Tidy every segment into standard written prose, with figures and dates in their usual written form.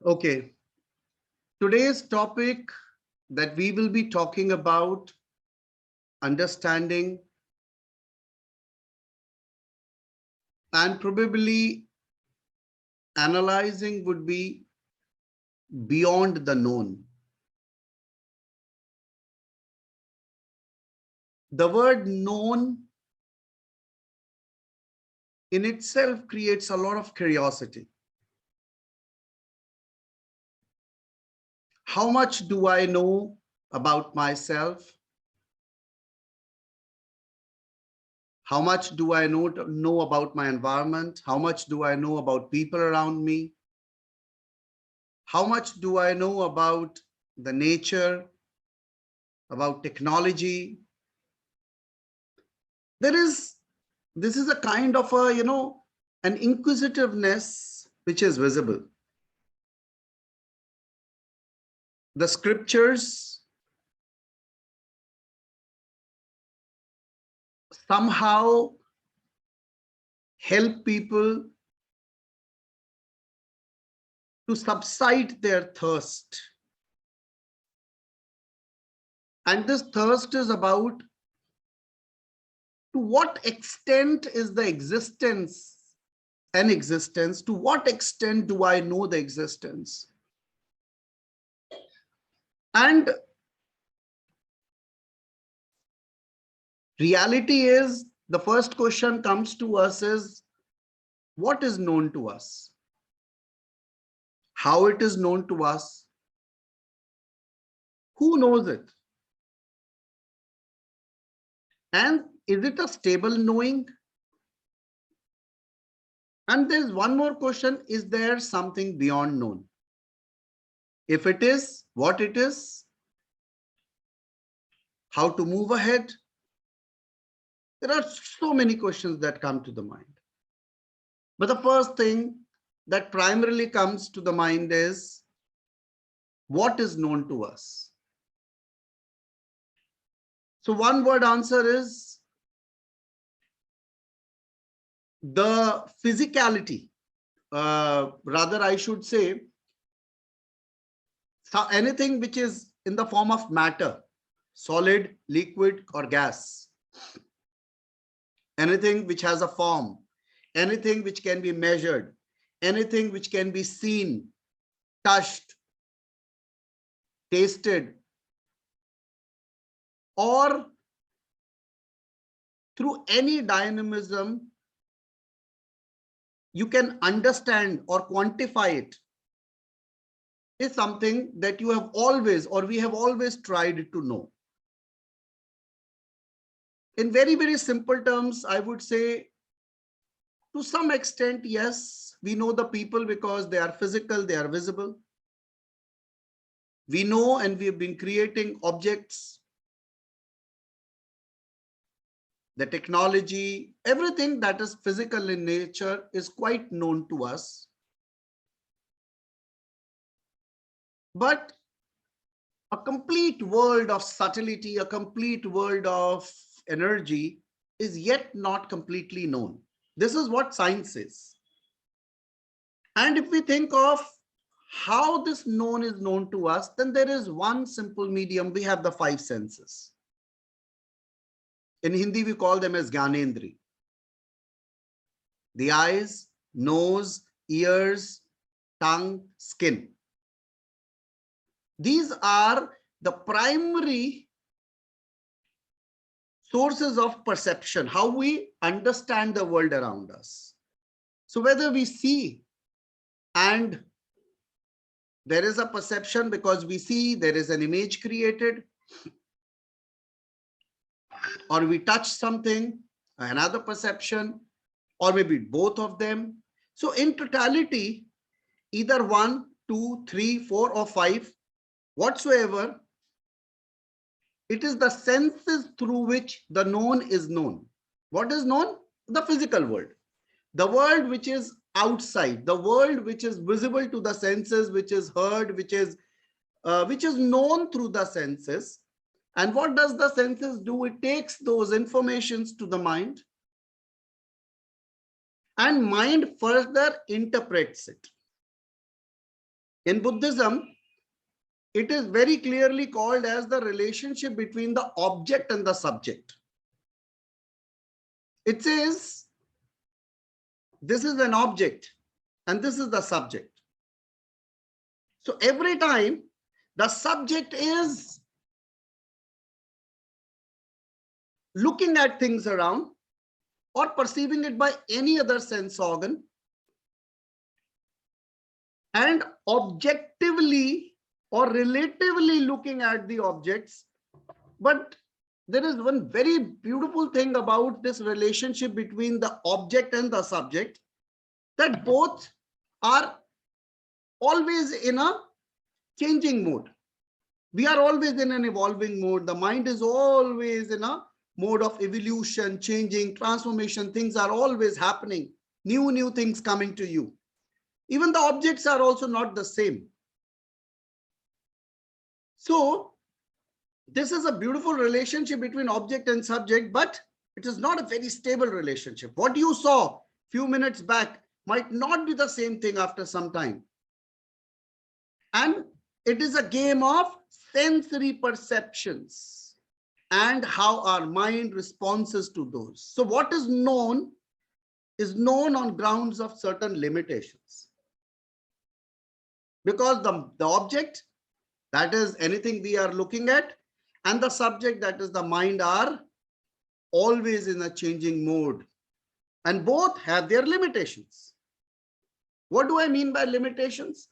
Okay, today's topic that we will be talking about understanding and probably analyzing would be beyond the known. The word known in itself creates a lot of curiosity. How much do I know about myself? How much do I know about my environment? How much do I know about people around me? How much do I know about the nature, about technology? This is a kind of an inquisitiveness which is visible. The scriptures somehow help people to subside their thirst. And this thirst is about to what extent is the existence an existence? To what extent do I know the existence? And reality is, the first question comes to us is, what is known to us? How it is known to us? Who knows it? And is it a stable knowing? And there's one more question, is there something beyond known? If it is, what it is? How to move ahead? There are so many questions that come to the mind. But the first thing that primarily comes to the mind is, what is known to us? So one word answer is the physicality. Rather, I should say, anything which is in the form of matter, solid, liquid, or gas. Anything which has a form, anything which can be measured, anything which can be seen, touched, tasted, or through any dynamism, you can understand or quantify it, is something that you have always, or we have always tried to know. In very, very simple terms, I would say, to some extent, yes, we know the people because they are physical, they are visible. We know and we have been creating objects, the technology, everything that is physical in nature is quite known to us. But a complete world of subtlety, a complete world of energy is yet not completely known. This is what science is. And if we think of how this known is known to us, then there is one simple medium. We have the five senses. In Hindi, we call them as Gyanendri. The eyes, nose, ears, tongue, skin. These are the primary sources of perception, how we understand the world around us. So whether we see and there is a perception because we see, there is an image created, or we touch something, another perception, or maybe both of them. So in totality, either 1, 2, 3, 4, or 5, whatsoever, it is the senses through which the known is known. What is known? The physical world. The world which is outside, the world which is visible to the senses, which is heard, which is known through the senses. And what does the senses do? It takes those informations to the mind, and mind further interprets it. In Buddhism, it is very clearly called as the relationship between the object and the subject. It says this is an object and this is the subject. So every time the subject is looking at things around or perceiving it by any other sense organ and objectively or relatively looking at the objects. But there is one very beautiful thing about this relationship between the object and the subject, that both are always in a changing mode. We are always in an evolving mode. The mind is always in a mode of evolution, changing, transformation. Things are always happening. New things coming to you. Even the objects are also not the same. So this is a beautiful relationship between object and subject, but it is not a very stable relationship. What you saw few minutes back might not be the same thing after some time. And it is a game of sensory perceptions and how our mind responds to those. So what is known on grounds of certain limitations. Because the object, that is anything we are looking at, and the subject, that is the mind, are always in a changing mode. And both have their limitations. What do I mean by limitations?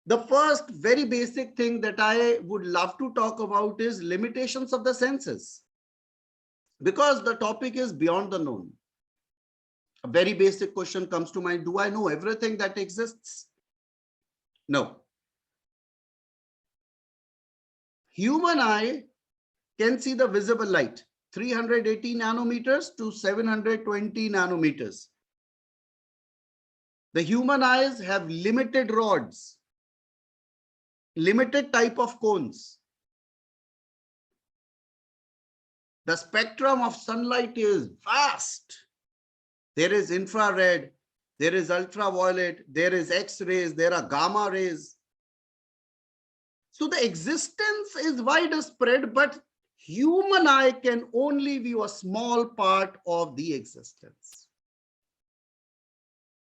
The first very basic thing that I would love to talk about is limitations of the senses. Because the topic is beyond the known. A very basic question comes to mind. Do I know everything that exists? No. Human eye can see the visible light, 380 nanometers to 720 nanometers. The human eyes have limited rods, limited type of cones. The spectrum of sunlight is vast. There is infrared, there is ultraviolet, there is X-rays, there are gamma rays. So the existence is widespread, but human eye can only view a small part of the existence.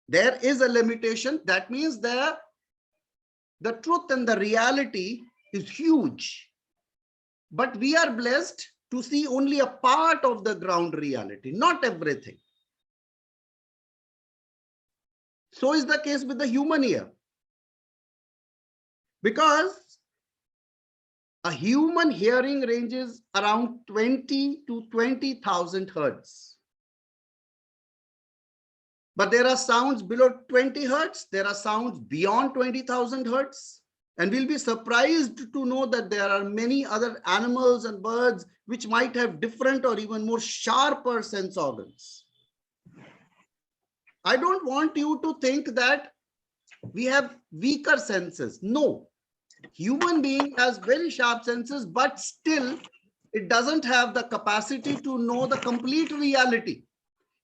There is a limitation. That means the truth and the reality is huge. But we are blessed to see only a part of the ground reality, not everything. So is the case with the human ear. Because a human hearing ranges around 20 to 20,000 hertz. But there are sounds below 20 hertz. There are sounds beyond 20,000 hertz. And we'll be surprised to know that there are many other animals and birds which might have different or even more sharper sense organs. I don't want you to think that we have weaker senses. No. Human being has very sharp senses, but still it doesn't have the capacity to know the complete reality.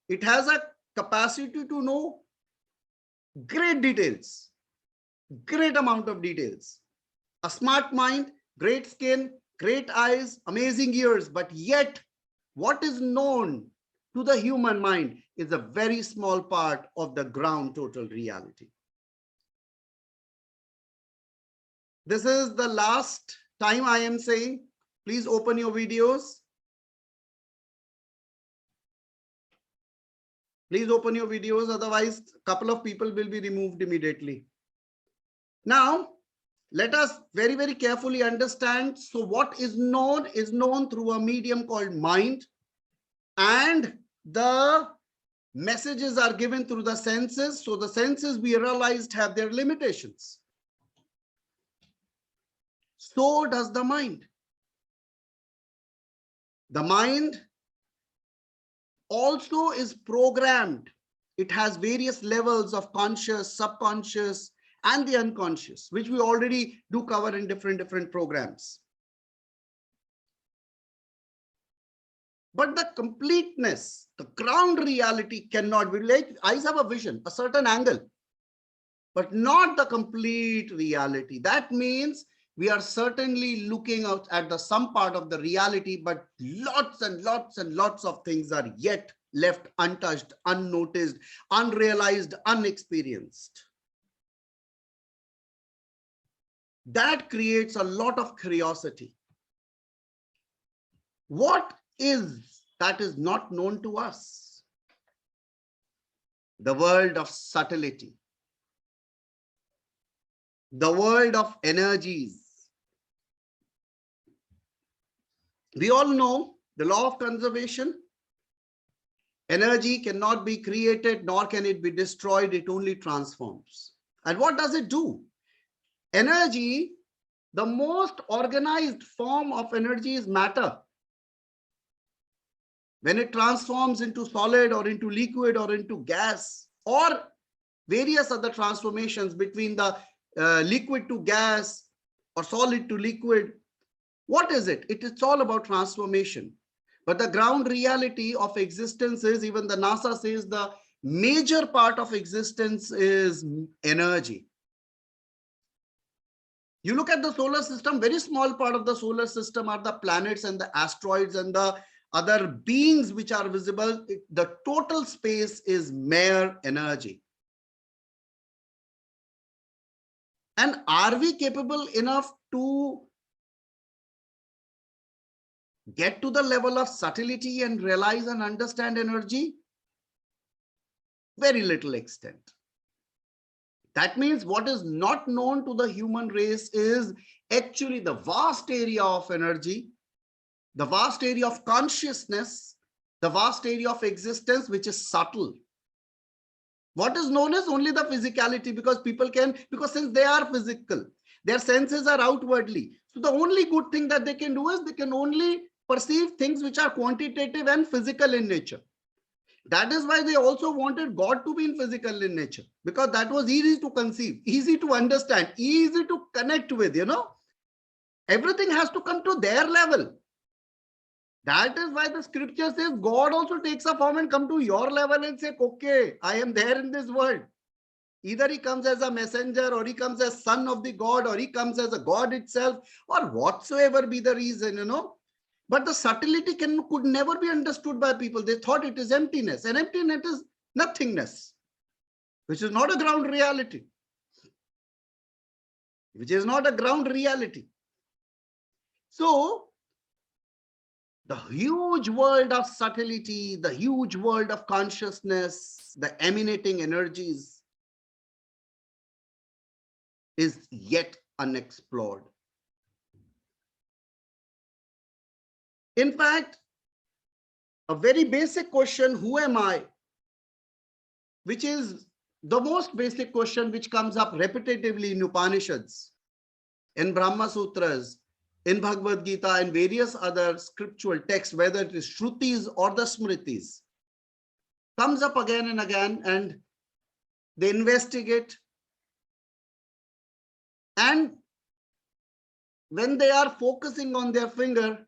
It has a capacity to know great details, great amount of details. A smart mind, great skin, great eyes, amazing ears, but yet what is known to the human mind is a very small part of the ground total reality. This is the last time I am saying, please open your videos. Please open your videos, otherwise a couple of people will be removed immediately. Now, let us very, very carefully understand. So what is known through a medium called mind, and the messages are given through the senses. So the senses, we realized, have their limitations. So does the mind. The mind also is programmed. It has various levels of conscious, subconscious, and the unconscious, which we already do cover in different programs. But the completeness, the ground reality cannot be like eyes have a vision, a certain angle. but not the complete reality. That means we are certainly looking out at the some part of the reality, but lots and lots and lots of things are yet left untouched, unnoticed, unrealized, unexperienced. That creates a lot of curiosity. What is that is not known to us? The world of subtlety, the world of energies. We all know the law of conservation. Energy cannot be created, nor can it be destroyed. It only transforms. And what does it do? Energy, the most organized form of energy is matter. When it transforms into solid or into liquid or into gas or various other transformations between the liquid to gas or solid to liquid, what is it? It's all about transformation. But the ground reality of existence is, even the NASA says, the major part of existence is energy. You look at the solar system, very small part of the solar system are the planets and the asteroids and the other beings which are visible. The total space is mere energy. And are we capable enough to get to the level of subtlety and realize and understand energy? Very little extent. That means what is not known to the human race is actually the vast area of energy, the vast area of consciousness, the vast area of existence, which is subtle. What is known is only the physicality, because since they are physical, their senses are outwardly. So the only good thing that they can do is they can only perceive things which are quantitative and physical in nature. That is why they also wanted God to be in physical in nature, because that was easy to conceive, easy to understand, easy to connect with, Everything has to come to their level. That is why the scripture says God also takes a form and come to your level and say, okay, I am there in this world. Either he comes as a messenger, or he comes as son of the God, or he comes as a God itself, or whatsoever be the reason, But the subtlety could never be understood by people. They thought it is emptiness, and emptiness is nothingness, which is not a ground reality. Which is not a ground reality. So, the huge world of subtlety, the huge world of consciousness, the emanating energies is yet unexplored. In fact, a very basic question, who am I? Which is the most basic question which comes up repetitively in Upanishads, in Brahma Sutras, in Bhagavad Gita, and various other scriptural texts, whether it is Shrutis or the Smritis, comes up again and again, and they investigate. And when they are focusing on their finger,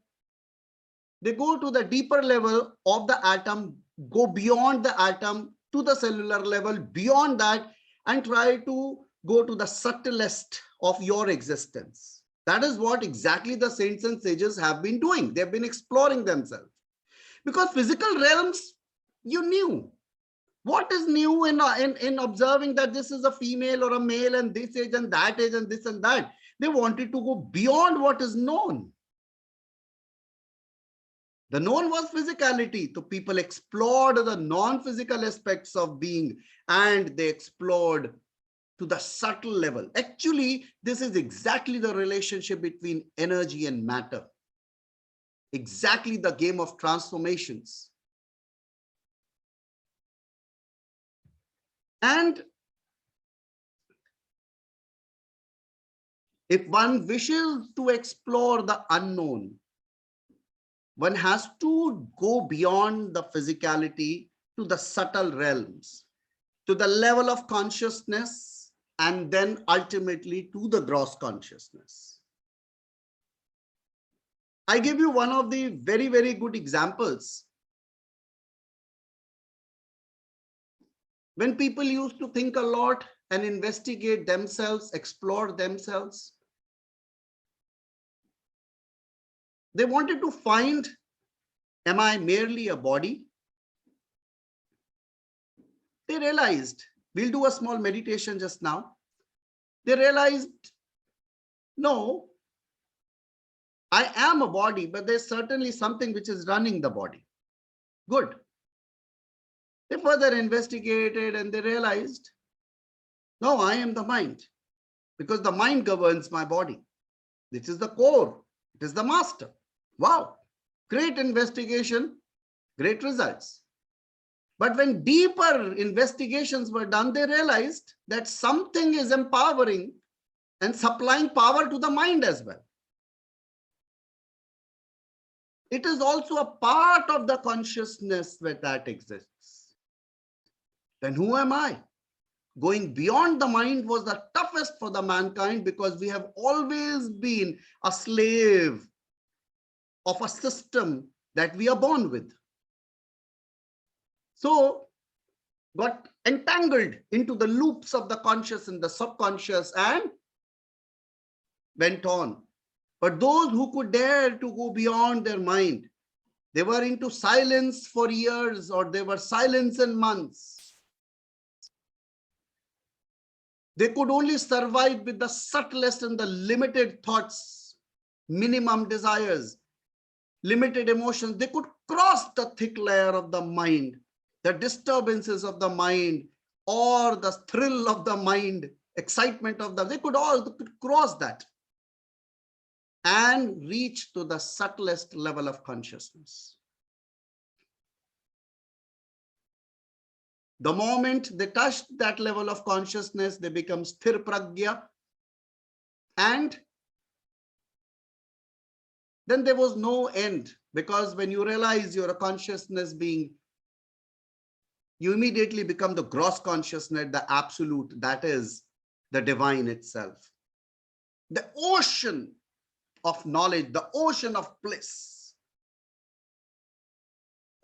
they go to the deeper level of the atom, go beyond the atom to the cellular level, beyond that, and try to go to the subtlest of your existence. That is what exactly the saints and sages have been doing. They've been exploring themselves. Because physical realms, you knew. What is new in observing that this is a female or a male and this age and that age and this and that? They wanted to go beyond what is known. The known was physicality. So people explored the non-physical aspects of being, and they explored to the subtle level. Actually, this is exactly the relationship between energy and matter. Exactly the game of transformations. And if one wishes to explore the unknown, one has to go beyond the physicality to the subtle realms, to the level of consciousness, and then ultimately to the gross consciousness. I give you one of the very, very good examples. When people used to think a lot and investigate themselves, explore themselves. They wanted to find, am I merely a body? They realized, we'll do a small meditation just now. They realized, no, I am a body, but there's certainly something which is running the body. Good. They further investigated and they realized, no, I am the mind, because the mind governs my body. This is the core. It is the master. Wow. Great investigation, great results. But when deeper investigations were done, they realized that something is empowering and supplying power to the mind as well. It is also a part of the consciousness that exists. Then who am I? Going beyond the mind was the toughest for the mankind, because we have always been a slave of a system that we are born with. So got entangled into the loops of the conscious and the subconscious and went on. But those who could dare to go beyond their mind, they were into silence for years, or they were silence in months. They could only survive with the subtlest and the limited thoughts, minimum desires, limited emotions. They could cross the thick layer of the mind, the disturbances of the mind, or the thrill of the mind, excitement of they could cross that and reach to the subtlest level of consciousness. The moment they touched that level of consciousness, they become sthir pragya, and then there was no end, because when you realize you're a consciousness being, you immediately become the gross consciousness, the absolute, that is the divine itself. The ocean of knowledge, the ocean of bliss.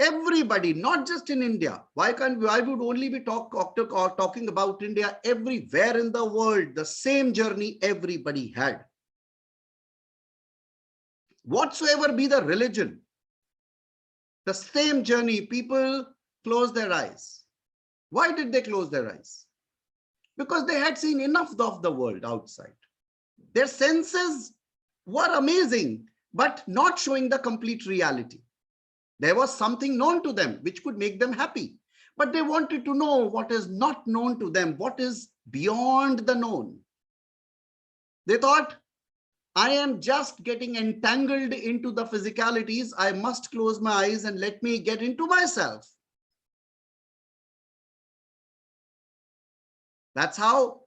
Everybody, not just in India. Why would only be talking about India? Everywhere in the world, the same journey everybody had. Whatsoever be the religion, the same journey, people close their eyes. Why did they close their eyes? Because they had seen enough of the world outside. Their senses were amazing, but not showing the complete reality. There was something known to them which could make them happy, but they wanted to know what is not known to them, what is beyond the known. They thought, I am just getting entangled into the physicalities. I must close my eyes and let me get into myself. That's how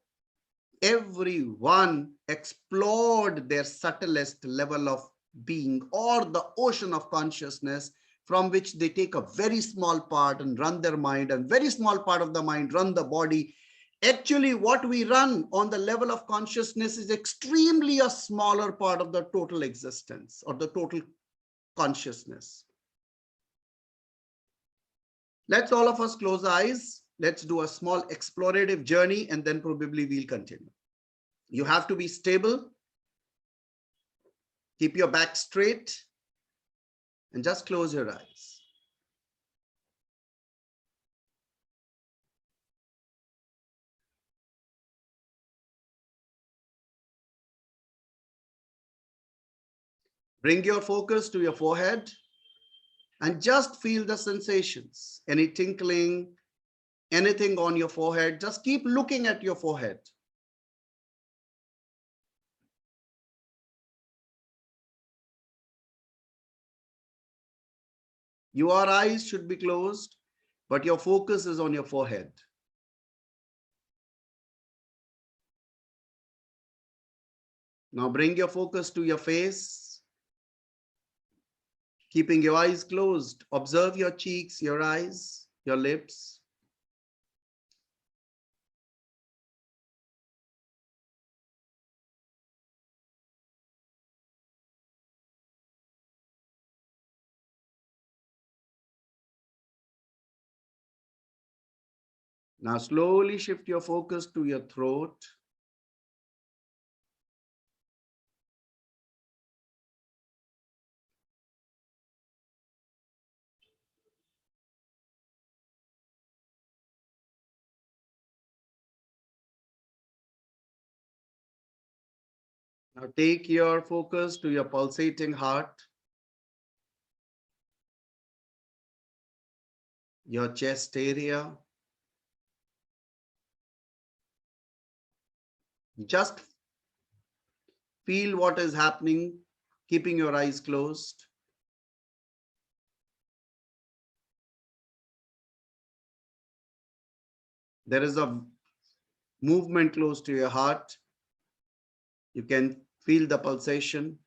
everyone explored their subtlest level of being, or the ocean of consciousness, from which they take a very small part and run their mind, and very small part of the mind run the body. Actually, what we run on the level of consciousness is extremely a smaller part of the total existence, or the total consciousness. Let's all of us close our eyes. Let's do a small explorative journey, and then probably we'll continue. You have to be stable. Keep your back straight and just close your eyes. Bring your focus to your forehead and just feel the sensations. Any tinkling, anything on your forehead, just keep looking at your forehead. Your eyes should be closed, but your focus is on your forehead. Now bring your focus to your face. Keeping your eyes closed, observe your cheeks, your eyes, your lips. Now slowly shift your focus to your throat. Now take your focus to your pulsating heart, your chest area. Just feel what is happening, keeping your eyes closed. There is a movement close to your heart. You can feel the pulsation.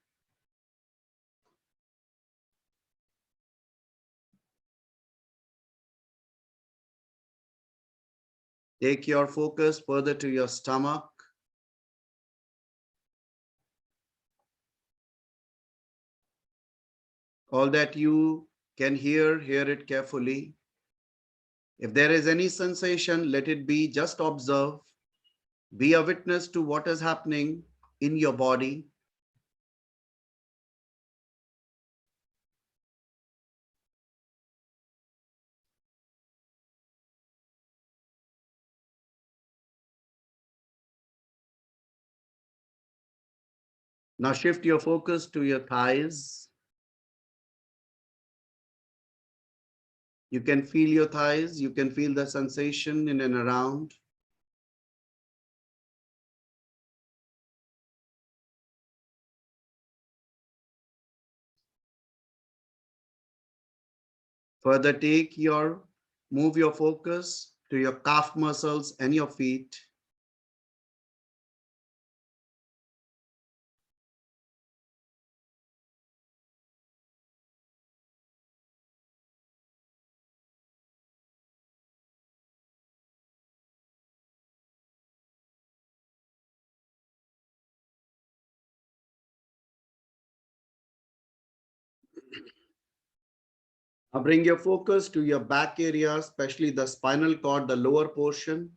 Take your focus further to your stomach. All that you can hear it carefully. If there is any sensation, let it be. Just observe. Be a witness to what is happening in your body. Now shift your focus to your thighs. You can feel your thighs. You can feel the sensation in and around. Further, move your focus to your calf muscles and your feet. Now bring your focus to your back area, especially the spinal cord, the lower portion.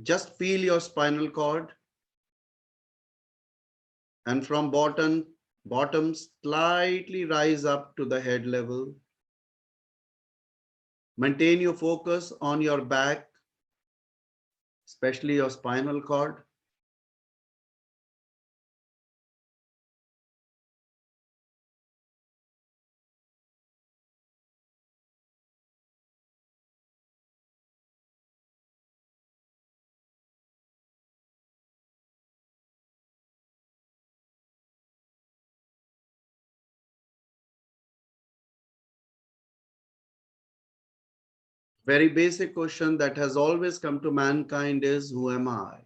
Just feel your spinal cord, and from bottom slightly rise up to the head level. Maintain your focus on your back, especially your spinal cord. Very basic question that has always come to mankind is, who am I?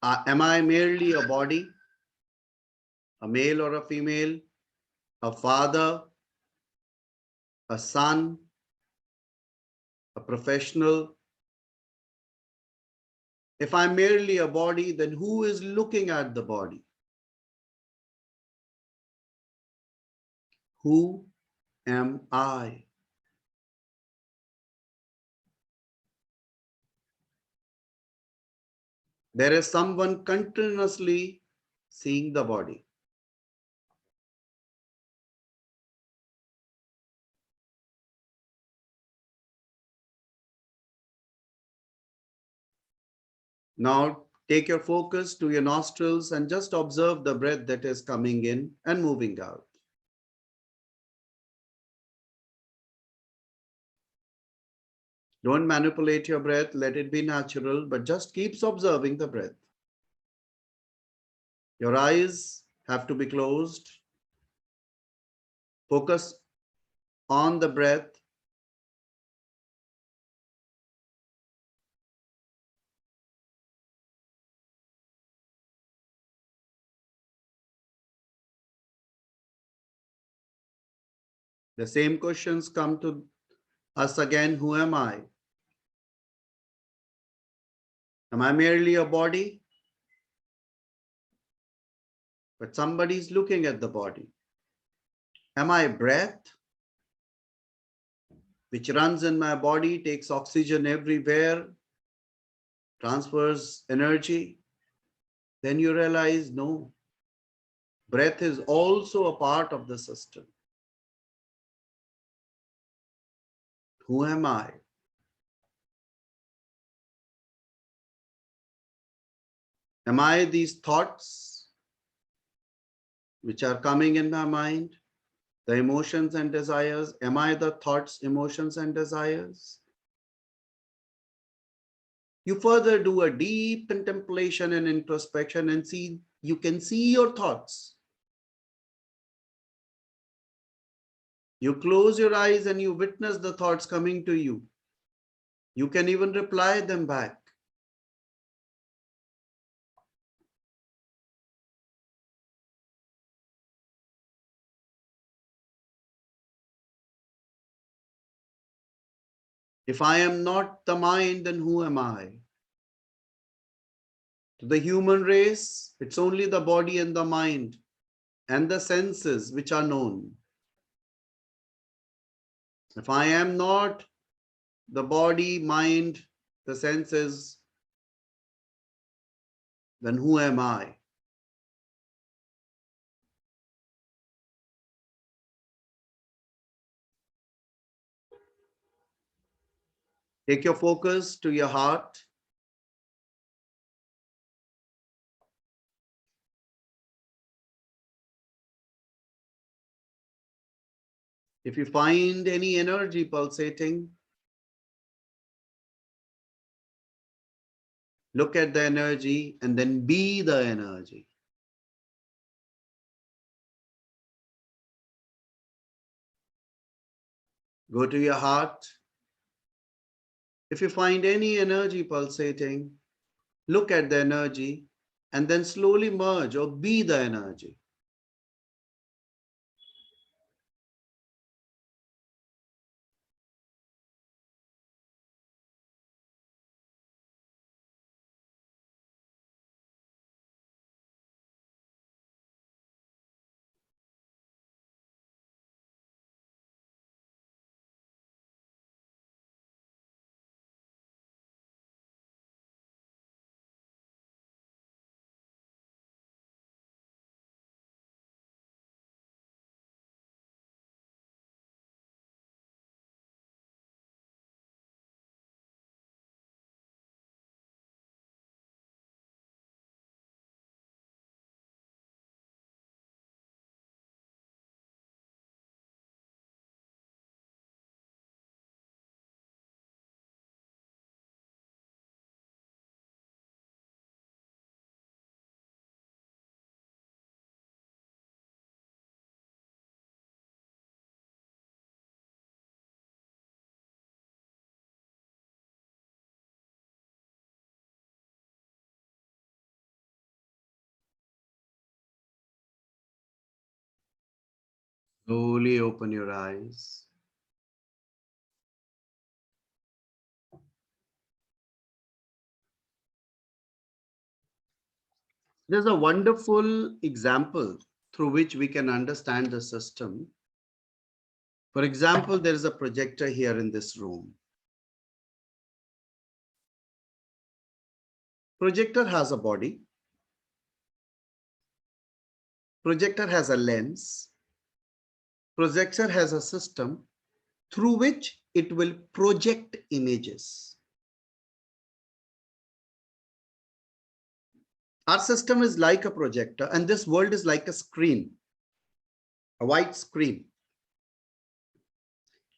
Am I merely a body, a male or a female, a father, a son, a professional? If I'm merely a body, then who is looking at the body? Who am I? There is someone continuously seeing the body. Now take your focus to your nostrils and just observe the breath that is coming in and moving out. Don't manipulate your breath, let it be natural, but just keep observing the breath. Your eyes have to be closed. Focus on the breath. The same questions come to us again. Who am I? Am I merely a body? But somebody is looking at the body. Am I breath, which runs in my body, takes oxygen everywhere, transfers energy? Then you realize, no, breath is also a part of the system. Who am I? Am I these thoughts which are coming in my mind, the emotions and desires? Am I the thoughts, emotions, and desires? You further do a deep contemplation and introspection and see, you can see your thoughts. You close your eyes and you witness the thoughts coming to you. You can even reply them back. If I am not the mind, then who am I? To the human race, it's only the body and the mind and the senses which are known. If I am not the body, mind, the senses, then who am I? Take your focus to your heart. If you find any energy pulsating, look at the energy and then be the energy. Go to your heart. If you find any energy pulsating, look at the energy and then slowly merge or be the energy. Slowly open your eyes. There's a wonderful example through which we can understand the system. For example, there is a projector here in this room. Projector has a body. Projector has a lens. Projector has a system through which it will project images. Our system is like a projector, and this world is like a screen, a white screen.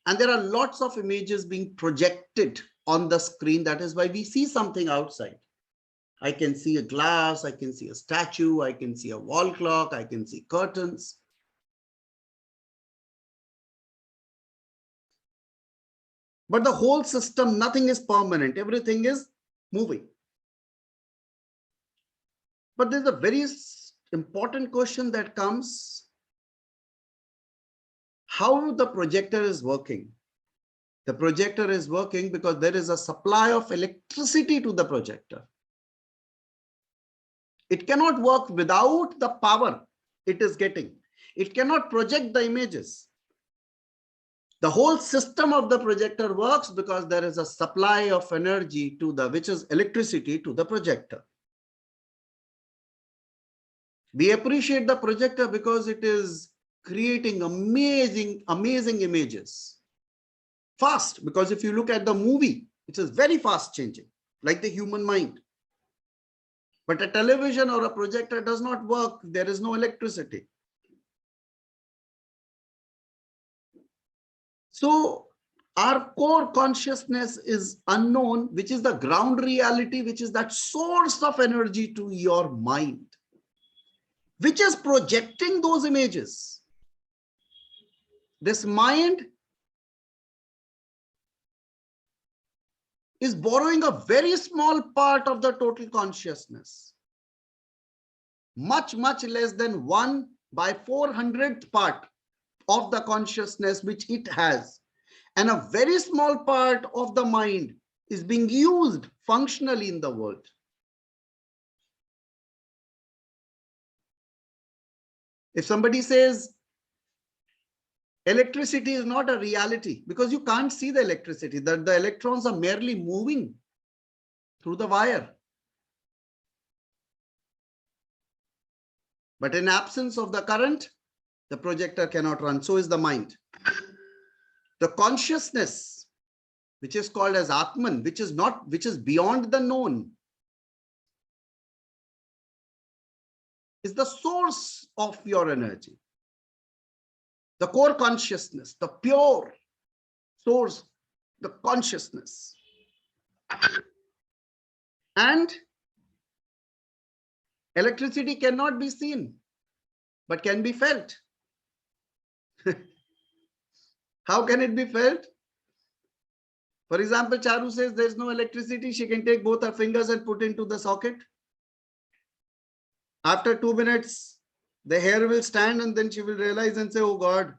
And there are lots of images being projected on the screen. That is why we see something outside. I can see a glass, I can see a statue, I can see a wall clock, I can see curtains. But the whole system, nothing is permanent. Everything is moving. But there's a very important question that comes: how the projector is working. The projector is working because there is a supply of electricity to the projector. It cannot work without the power it is getting. It cannot project the images. The whole system of the projector works because there is a supply of energy to the, which is electricity, to the projector. We appreciate the projector because it is creating amazing images. Fast, because if you look at the movie, it is very fast changing, like the human mind. But a television or a projector does not work. There is no electricity. So our core consciousness is unknown, which is the ground reality, which is that source of energy to your mind, which is projecting those images. This mind is borrowing a very small part of the total consciousness, much less than 1/400th part of the consciousness which it has. And a very small part of the mind is being used functionally in the world. If somebody says electricity is not a reality, because you can't see the electricity, that the electrons are merely moving through the wire. But in absence of the current, the projector cannot run. So is the mind. The consciousness, which is called as Atman, which is beyond the known, is the source of your energy. The core consciousness, the pure source, the consciousness. And electricity cannot be seen, but can be felt. How can it be felt? For example, Charu says there's no electricity. She can take both her fingers and put into the socket. After 2 minutes, the hair will stand and then she will realize and say, oh God,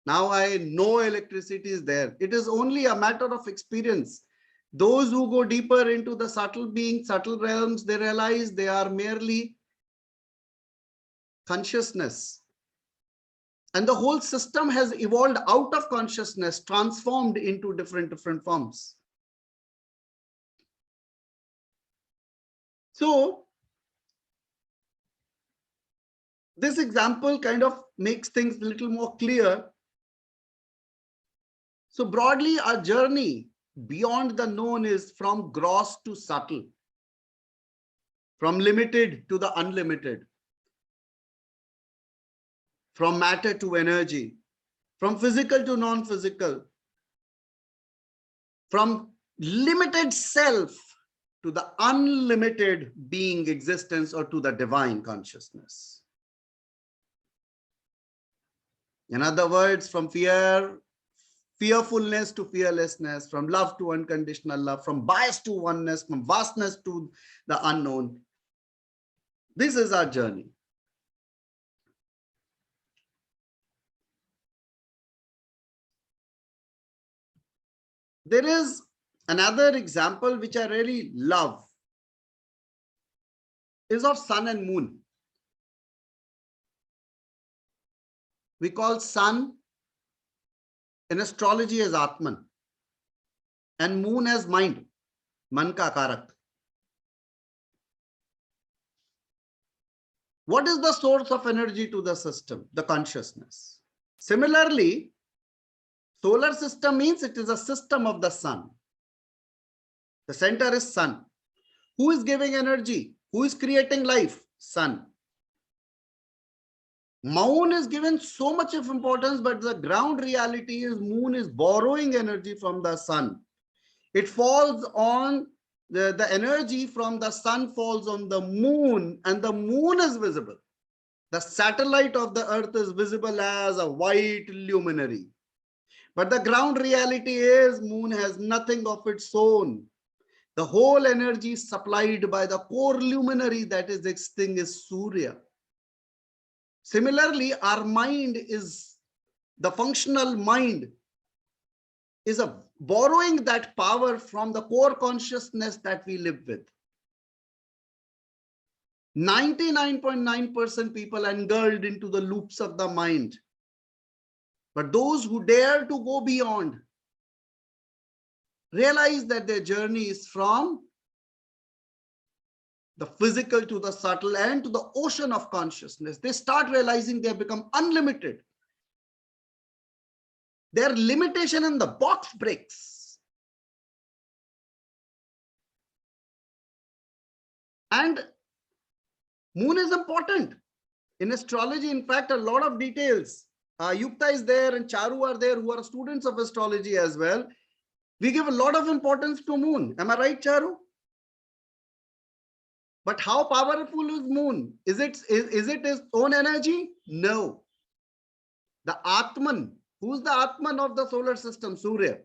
now I know electricity is there. It is only a matter of experience. Those who go deeper into the subtle beings, subtle realms, they realize they are merely consciousness. And the whole system has evolved out of consciousness, transformed into different forms. So this example kind of makes things a little more clear. So broadly, our journey beyond the known is from gross to subtle, from limited to the unlimited, from matter to energy, from physical to non-physical, from limited self to the unlimited being existence, or to the divine consciousness. In other words, from fearfulness to fearlessness, from love to unconditional love, from bias to oneness, from vastness to the unknown. This is our journey. There is another example which I really love, is of sun and moon. We call sun in astrology as Atman and moon as mind, man ka karak. What is the source of energy to the system? The consciousness. Similarly, solar system means it is a system of the sun. The center is sun. Who is giving energy? Who is creating life? Sun. Moon is given so much of importance, but the ground reality is moon is borrowing energy from the sun. It falls on the energy from the sun falls on the moon, and the moon is visible. The satellite of the earth is visible as a white luminary. But the ground reality is moon has nothing of its own. The whole energy is supplied by the core luminary that is existing is Surya. Similarly, our mind is, the functional mind is borrowing that power from the core consciousness that we live with. 99.9% people engulfed into the loops of the mind. But those who dare to go beyond realize that their journey is from the physical to the subtle and to the ocean of consciousness. They start realizing they have become unlimited. Their limitation in the box breaks. And moon is important. In astrology, in fact, a lot of details. Yukta is there and Charu are there, who are students of astrology as well. We give a lot of importance to moon. Am I right, Charu? But how powerful is moon? Is it its own energy? No. The Atman, who's the Atman of the solar system, Surya?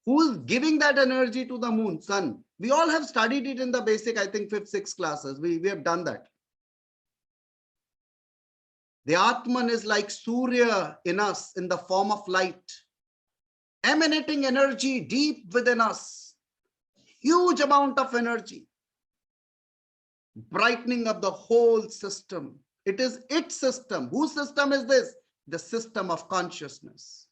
Who's giving that energy to the moon, sun? We all have studied it in the basic, I think, 5th, 6th classes. We have done that. The Atman is like Surya in us in the form of light, emanating energy deep within us, huge amount of energy, brightening up the whole system. It is its system. Whose system is this? The system of consciousness,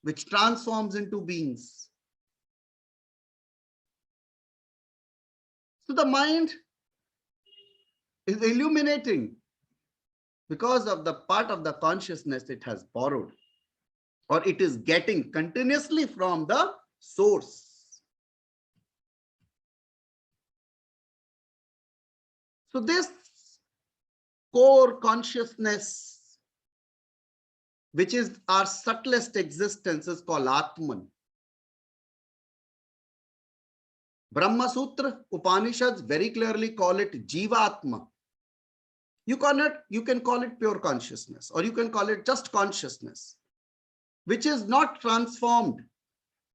which transforms into beings. So the mind is illuminating because of the part of the consciousness it has borrowed, or it is getting continuously from the source. So this core consciousness, which is our subtlest existence, is called Atman. Brahma Sutra, Upanishads very clearly call it Jivatma. You can call it pure consciousness, or you can call it just consciousness, which is not transformed.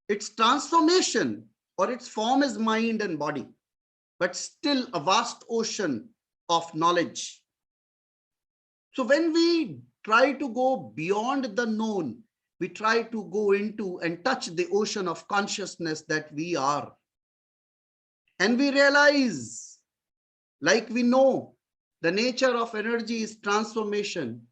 Its transformation or its form is mind and body, but still a vast ocean of knowledge. So when we try to go beyond the known, we try to go into and touch the ocean of consciousness that we are. And we realize, like we know, the nature of energy is transformation,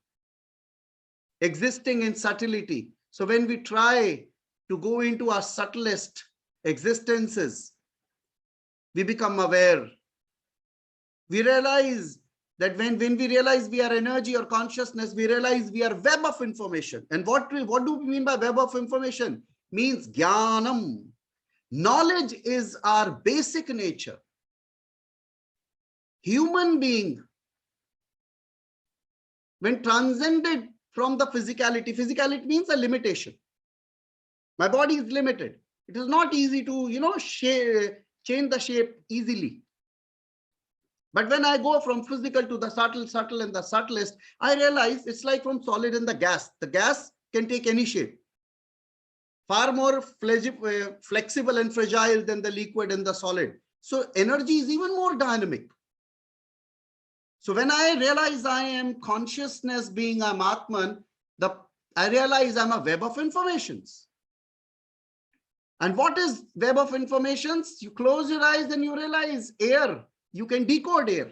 existing in subtlety. So when we try to go into our subtlest existences, we become aware. We realize that when we realize we are energy or consciousness, we realize we are web of information. And what do we mean by web of information? Means jnanam. Knowledge is our basic nature. Human being, when transcended from the physicality, physicality means a limitation. My body is limited. It is not easy to, change the shape easily. But when I go from physical to the subtle and the subtlest, I realize it's like from solid and the gas. The gas can take any shape. Far more flexible and fragile than the liquid and the solid. So energy is even more dynamic. So when I realize I am consciousness being, I'm Atman, I realize I'm a web of informations. And what is web of informations? You close your eyes and you realize air. You can decode air.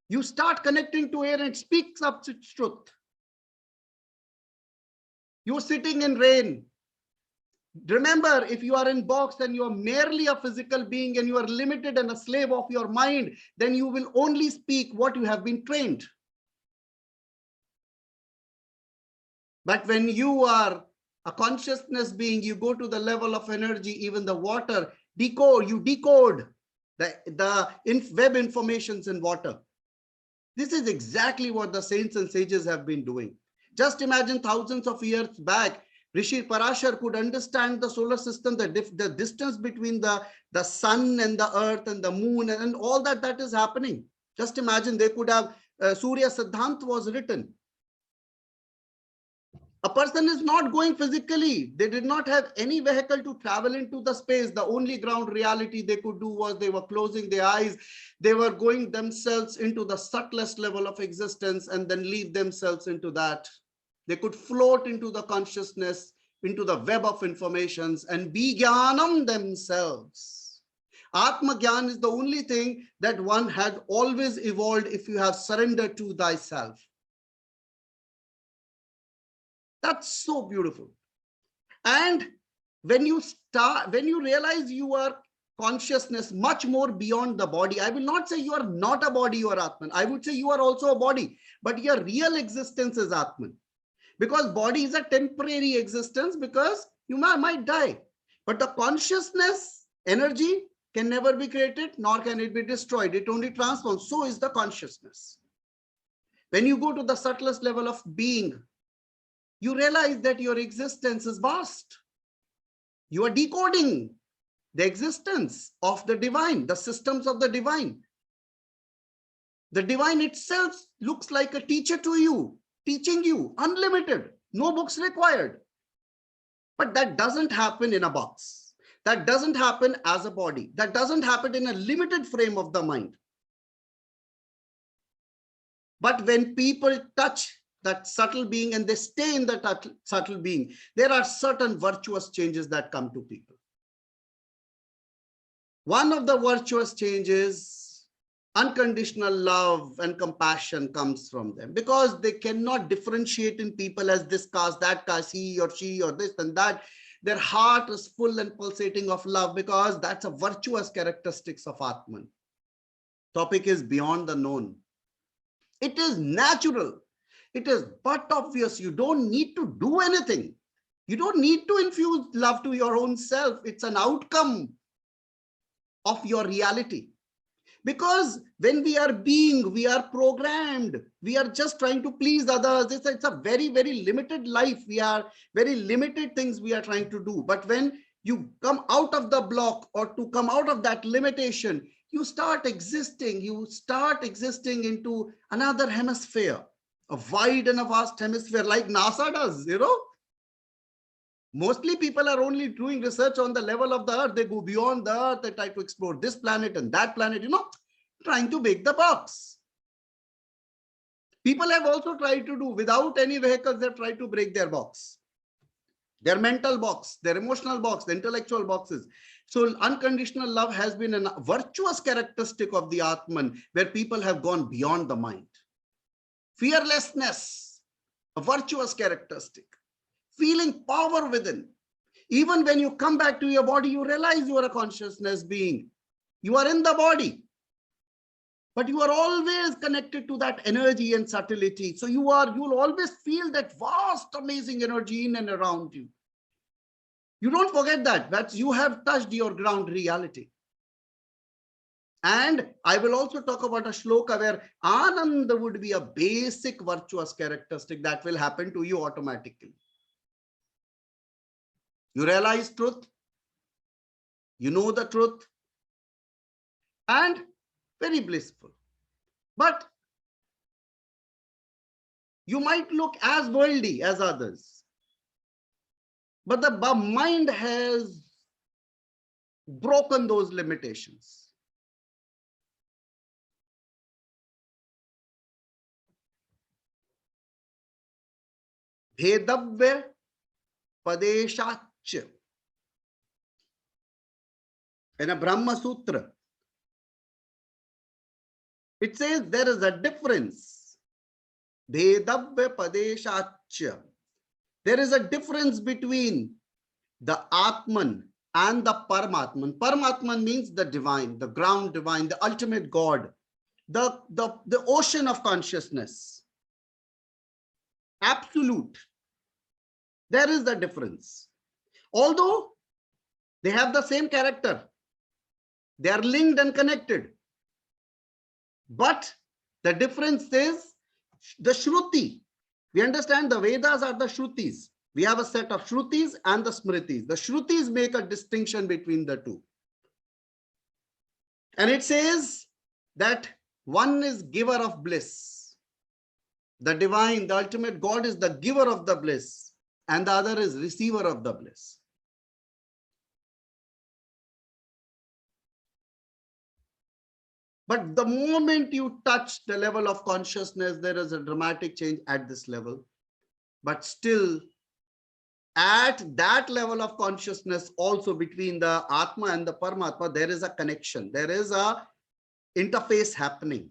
You start connecting to air and it speaks up its truth. You're sitting in rain. Remember, if you are in box and you are merely a physical being and you are limited and a slave of your mind, then you will only speak what you have been trained. But when you are a consciousness being, you go to the level of energy, even the water, you decode the web informations in water. This is exactly what the saints and sages have been doing. Just imagine thousands of years back, Rishi Parashar could understand the solar system, the distance between the sun and the earth and the moon and all that is happening. Just imagine they could have, Surya Siddhant was written. A person is not going physically. They did not have any vehicle to travel into the space. The only ground reality they could do was they were closing their eyes. They were going themselves into the subtlest level of existence and then leave themselves into that. They could float into the consciousness, into the web of informations and be jnanam themselves. Atma Gyan is the only thing that one has always evolved if you have surrendered to thyself. That's so beautiful. And when you realize you are consciousness much more beyond the body, I will not say you are not a body, you are Atman. I would say you are also a body, but your real existence is Atman. Because body is a temporary existence, because you might die. But the consciousness, energy can never be created, nor can it be destroyed. It only transforms. So is the consciousness. When you go to the subtlest level of being, you realize that your existence is vast. You are decoding the existence of the divine, the systems of the divine. The divine itself looks like a teacher to you, teaching you unlimited, no books required. But that doesn't happen in a box. That doesn't happen as a body. That doesn't happen in a limited frame of the mind. But when people touch that subtle being and they stay in that subtle being, there are certain virtuous changes that come to people. One of the virtuous changes, unconditional love and compassion comes from them, because they cannot differentiate in people as this caste, that caste, he or she or this and that. Their heart is full and pulsating of love, because that's a virtuous characteristics of Atman. Topic is beyond the known. It is natural. It is but obvious. You don't need to do anything. You don't need to infuse love to your own self. It's an outcome of your reality. Because when we are being, we are programmed. We are just trying to please others. It's a very, very limited life. We are very limited things we are trying to do. But when you come out of the block, or to come out of that limitation, you start existing. You start existing into another hemisphere, a wide and a vast hemisphere, like NASA does, you know. Mostly people are only doing research on the level of the earth. They go beyond the earth. They try to explore this planet and that planet, you know, trying to break the box. People have also tried to do without any vehicles. They've tried to break their box, their mental box, their emotional box, the intellectual boxes. So unconditional love has been a virtuous characteristic of the Atman, where people have gone beyond the mind. Fearlessness, a virtuous characteristic. Feeling power within. Even when you come back to your body, you realize you are a consciousness being. You are in the body, but you are always connected to that energy and subtlety. So you'll always feel that vast, amazing energy in and around you. You don't forget that you have touched your ground reality. And I will also talk about a shloka where Ananda would be a basic virtuous characteristic that will happen to you automatically. You realize truth, you know the truth, and very blissful. But you might look as worldly as others, but the mind has broken those limitations. Bhedavya padeshacha. In a Brahma Sutra, it says there is a difference. Bhedavya padeshacha. There is a difference between the Atman and the Paramatman. Paramatman means the divine, the ground divine, the ultimate God, the ocean of consciousness. Absolute. There is the difference. Although they have the same character, they are linked and connected. But the difference is the Shruti. We understand the Vedas are the Shrutis. We have a set of Shrutis and the Smritis. The Shrutis make a distinction between the two. And it says that one is giver of bliss. The divine, the ultimate God is the giver of the bliss, and the other is receiver of the bliss. But the moment you touch the level of consciousness, there is a dramatic change at this level. But still, At that level of consciousness, also between the Atma and the Paramatma, there is a connection. There is a interface happening.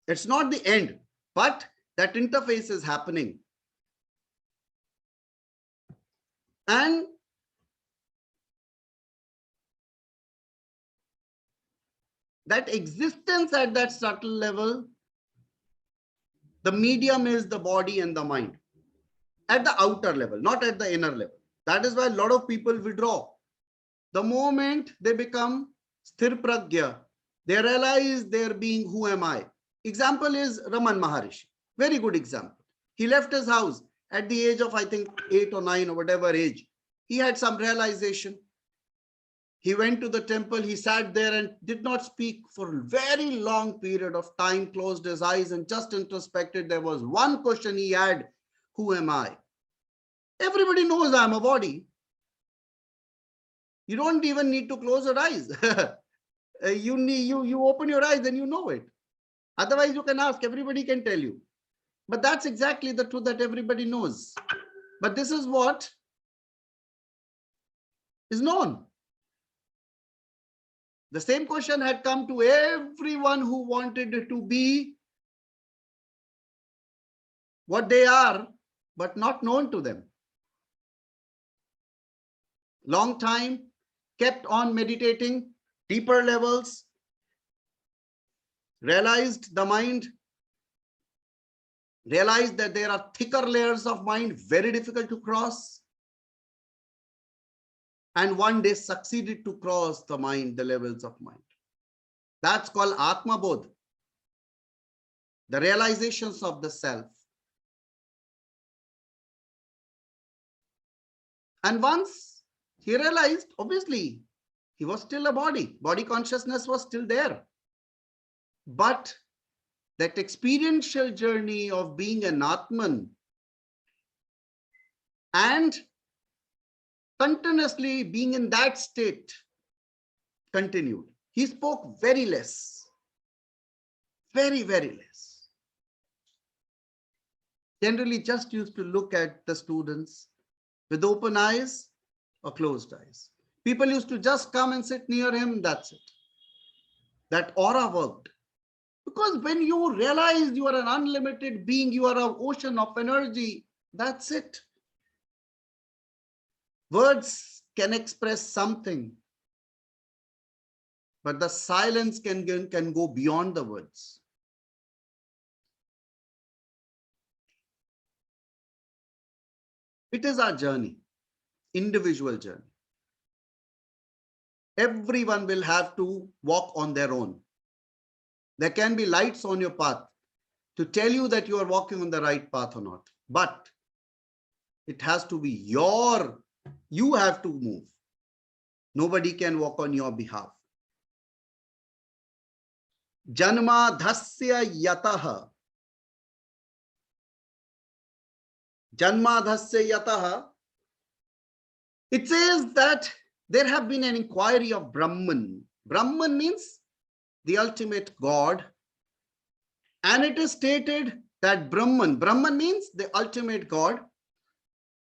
It's not the end, but that interface is happening. And that existence at that subtle level, the medium is the body and the mind at the outer level, not at the inner level. That is why a lot of people withdraw. The moment they become sthir pragya, they realize their being, who am I? Example is Raman Maharishi. Very good example. He left his house at the age of, I think, 8 or 9 or whatever age. He had some realization. He went to the temple, he sat there and did not speak for a very long period of time, closed his eyes and just introspected. There was one question he had, who am I? Everybody knows I'm a body. You don't even need to close your eyes. You open your eyes and you know it. Otherwise, you can ask, everybody can tell you. But that's exactly the truth that everybody knows. But this is what is known. The same question had come to everyone who wanted to be what they are, but not known to them. Long time, kept on meditating, deeper levels, realized the mind, realized that there are thicker layers of mind, very difficult to cross. And one day succeeded to cross the mind, the levels of mind. That's called Atma Bodh, the realizations of the self. And once he realized, obviously, he was still a body. Body consciousness was still there. But that experiential journey of being an Atman and continuously being in that state continued. He spoke very less, very, very less. Generally just used to look at the students with open eyes or closed eyes. People used to just come and sit near him, that's it. That aura worked. Because when you realize you are an unlimited being, you are an ocean of energy, that's it. Words can express something, but the silence can go beyond the words. It is our journey, individual journey. Everyone will have to walk on their own. There can be lights on your path to tell you that you are walking on the right path or not. But it has to be you have to move. Nobody can walk on your behalf. Janma dhasya yataha. Janma dhasya yataha. It says that there have been an inquiry of Brahman. Brahman means the ultimate God. And it is stated that Brahman means the ultimate God,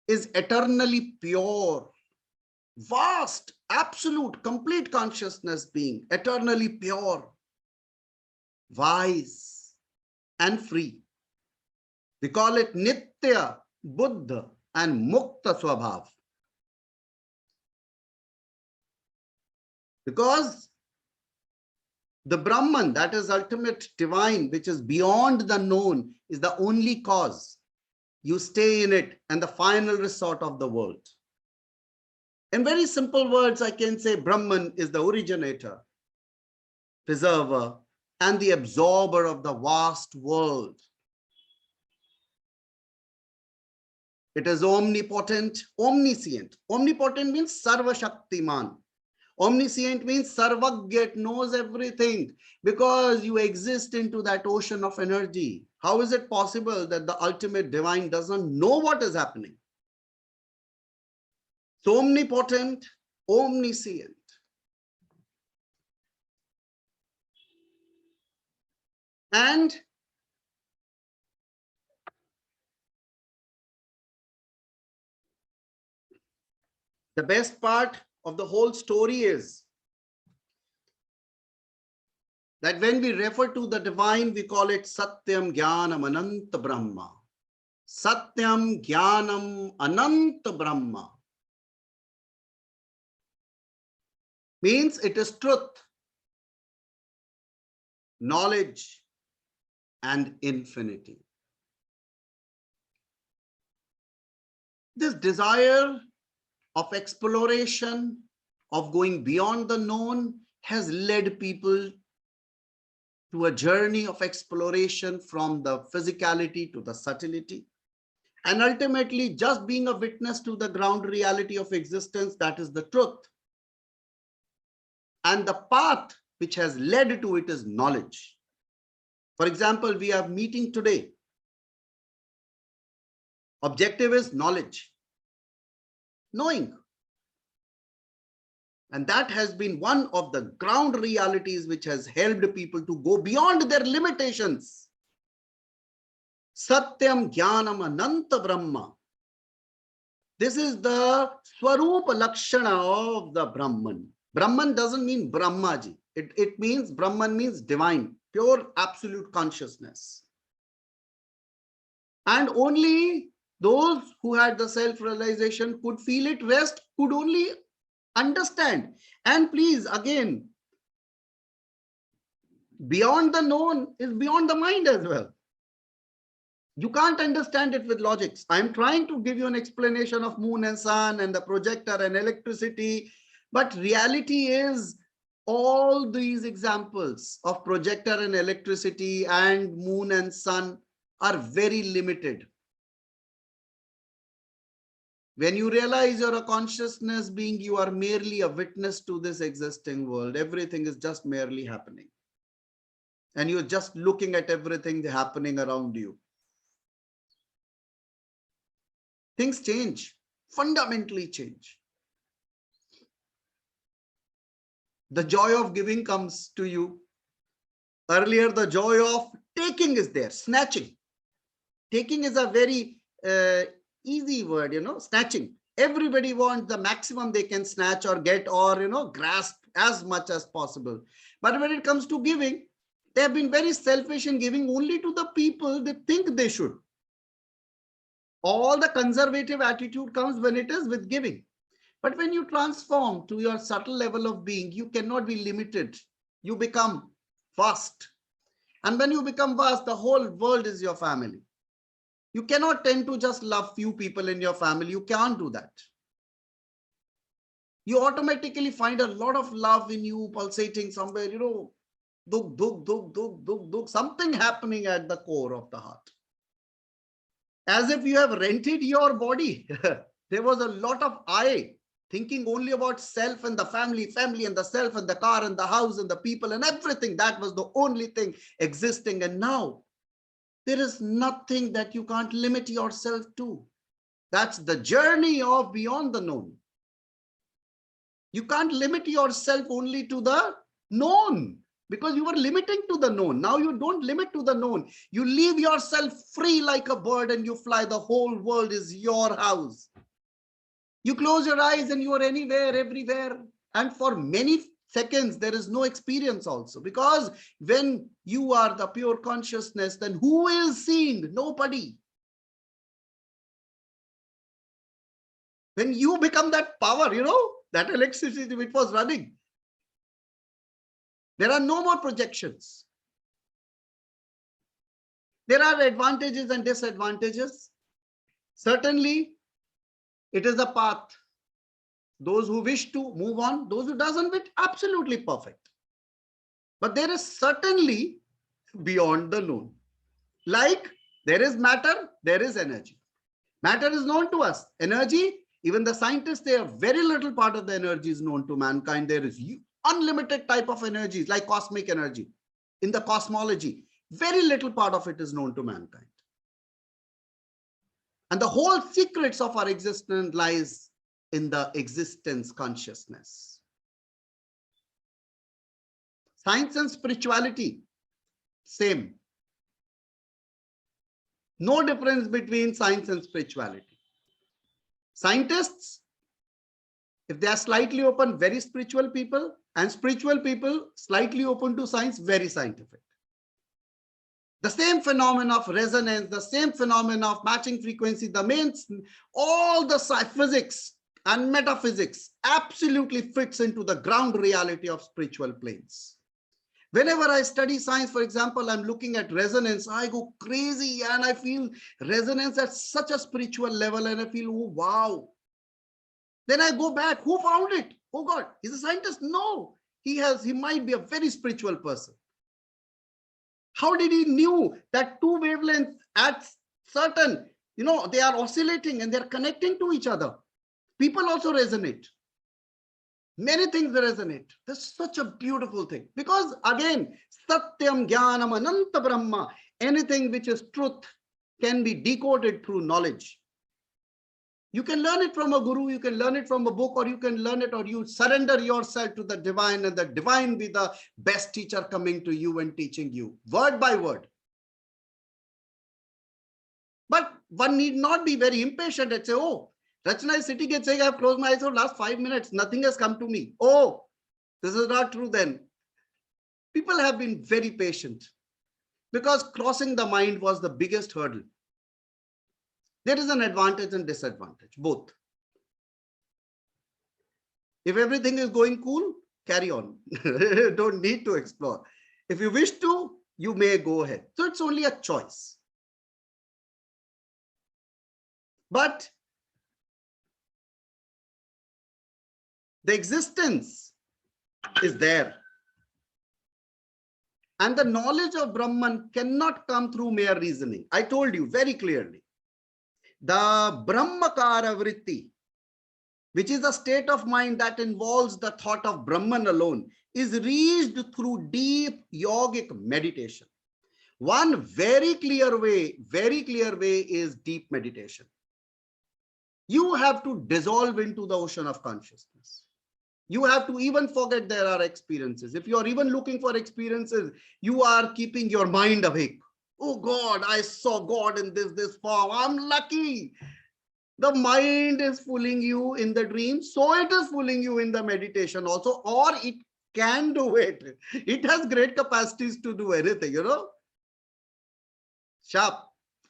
is eternally pure, vast, absolute, complete consciousness being, eternally pure, wise, and free. We call it Nitya, Buddha, and Mukta Swabhav. Because the Brahman, that is ultimate divine, which is beyond the known, is the only cause. You stay in it and the final resort of the world. In very simple words, I can say Brahman is the originator, preserver, and the absorber of the vast world. It is omnipotent, omniscient. Omnipotent means Sarva Shaktiman. Omniscient means Sarvagya, it knows everything, because you exist into that ocean of energy. How is it possible that the ultimate divine doesn't know what is happening? So omnipotent, omniscient. And The best part of the whole story is that when we refer to the divine, we call it Satyam Jnanam Ananta Brahma. Satyam Jnanam Ananta Brahma means it is truth, knowledge, and infinity. This desire of exploration, of going beyond the known, has led people to a journey of exploration from the physicality to the subtlety. And ultimately, just being a witness to the ground reality of existence, that is the truth. And the path which has led to it is knowledge. For example, we are meeting today. Objective is knowledge, knowing. And that has been one of the ground realities which has helped people to go beyond their limitations. Satyam Jnanam Ananta Brahma. This is the Swarupa Lakshana of the Brahman. Brahman doesn't mean Brahmaji. It means Brahman means divine, pure absolute consciousness. And only those who had the self-realization could feel it, rest could only understand. And please, again, beyond the known is beyond the mind as well. You can't understand it with logics. I'm trying to give you an explanation of moon and sun and the projector and electricity, but reality is all these examples of projector and electricity and moon and sun are very limited. When you realize you're a consciousness being, you are merely a witness to this existing world. Everything is just merely happening. And you're just looking at everything happening around you. Things change, fundamentally change. The joy of giving comes to you. Earlier, the joy of taking is there, snatching. Taking is a very easy word, snatching. Everybody wants the maximum they can snatch or get or, grasp as much as possible. But when it comes to giving, they have been very selfish in giving only to the people they think they should. All the conservative attitude comes when it is with giving. But when you transform to your subtle level of being, you cannot be limited. You become vast. And when you become vast, the whole world is your family. You cannot tend to just love few people in your family. You can't do that. You automatically find a lot of love in you pulsating somewhere, duk, duk, duk, duk, duk, duk, something happening at the core of the heart. As if you have rented your body. There was a lot of I, thinking only about self and the family and the self and the car and the house and the people and everything. That was the only thing existing. And now there is nothing that you can't limit yourself to. That's the journey of beyond the known. You can't limit yourself only to the known, because you were limiting to the known. Now you don't limit to the known. You leave yourself free like a bird and you fly. The whole world is your house. You close your eyes and you are anywhere, everywhere. And for many seconds, there is no experience also. Because when you are the pure consciousness, then who is seeing? Nobody. When you become that power, that electricity which was running, there are no more projections. There are advantages and disadvantages. Certainly, it is a path. Those who wish to move on, those who doesn't wish, absolutely perfect. But there is certainly beyond the known. Like there is matter, there is energy. Matter is known to us. Energy, even the scientists, they have very little part of the energy is known to mankind. There is unlimited type of energies like cosmic energy. In the cosmology, very little part of it is known to mankind. And the whole secrets of our existence lies in the existence consciousness. Science and spirituality, same. No difference between science and spirituality. Scientists If they are slightly open, very spiritual people, and spiritual people slightly open to science, very scientific. The same phenomenon of resonance, the same phenomenon of matching frequency, all the physics and metaphysics absolutely fits into the ground reality of spiritual planes. Whenever I study science, for example, I'm looking at resonance, I go crazy and I feel resonance at such a spiritual level and I feel, oh, wow. Then I go back, who found it? Oh God, he's a scientist? No, he might be a very spiritual person. How did he knew that two wavelengths at certain, they are oscillating and they're connecting to each other? People also resonate. Many things resonate. That's such a beautiful thing. Because again, Satyam Jnanam Ananta Brahma, anything which is truth can be decoded through knowledge. You can learn it from a guru, you can learn it from a book, or you can learn it, or you surrender yourself to the divine, and the divine be the best teacher coming to you and teaching you word by word. But one need not be very impatient and say, oh, Rachna is sitting and saying, I have closed my eyes for the last 5 minutes. Nothing has come to me. Oh, this is not true then. People have been very patient because crossing the mind was the biggest hurdle. There is an advantage and disadvantage, both. If everything is going cool, carry on. Don't need to explore. If you wish to, you may go ahead. So it's only a choice. But the existence is there. And the knowledge of Brahman cannot come through mere reasoning. I told you very clearly. The Brahmakara Vritti, which is a state of mind that involves the thought of Brahman alone, is reached through deep yogic meditation. One very clear way is deep meditation. You have to dissolve into the ocean of consciousness. You have to even forget there are experiences. If you are even looking for experiences, you are keeping your mind awake. Oh God, I saw God in this form. I'm lucky. The mind is fooling you in the dream, so it is fooling you in the meditation also, or it can do it. It has great capacities to do anything, Sharp.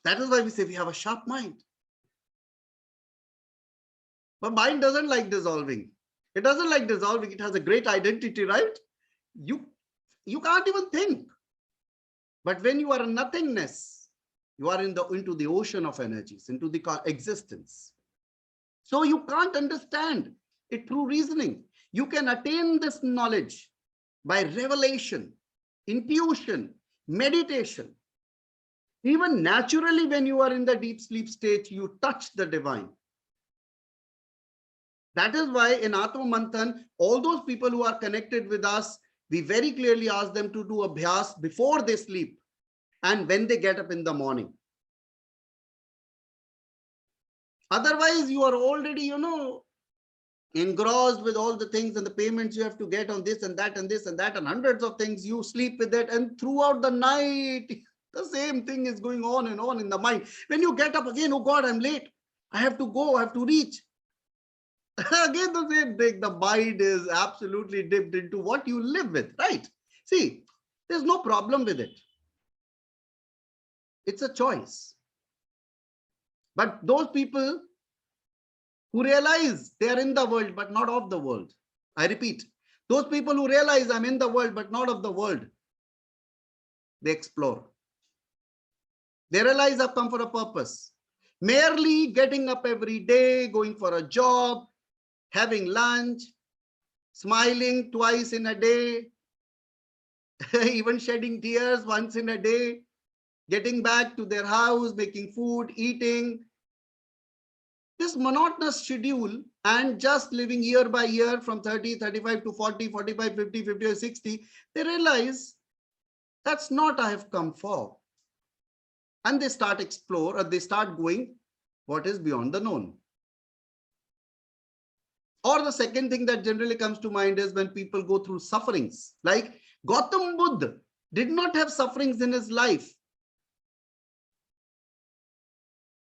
That is why we say we have a sharp mind. But mind doesn't like dissolving. It doesn't like dissolving. It has a great identity, right? You can't even think. But when you are in nothingness, you are into the ocean of energies, into the existence. So you can't understand it through reasoning. You can attain this knowledge by revelation, intuition, meditation. Even naturally, when you are in the deep sleep state, you touch the divine. That is why in Atmamanthan, all those people who are connected with us, we very clearly ask them to do abhyas before they sleep and when they get up in the morning. Otherwise, you are already, engrossed with all the things and the payments you have to get on this and that and this and that and hundreds of things. You sleep with it, and throughout the night, the same thing is going on and on in the mind. When you get up again, oh God, I'm late. I have to go, I have to reach. Again, the same thing. The mind is absolutely dipped into what you live with, right? See, there's no problem with it. It's a choice. But those people who realize they are in the world, but not of the world. I repeat, those people who realize I'm in the world, but not of the world, they explore. They realize I've come for a purpose. Merely getting up every day, going for a job, having lunch, smiling twice in a day, even shedding tears once in a day, getting back to their house, making food, eating. This monotonous schedule and just living year by year from 30, 35 to 40, 45, 50, 50 or 60, they realize that's not I have come for. And they start explore, or they start going what is beyond the known. Or the second thing that generally comes to mind is when people go through sufferings. Like Gautam Buddha did not have sufferings in his life.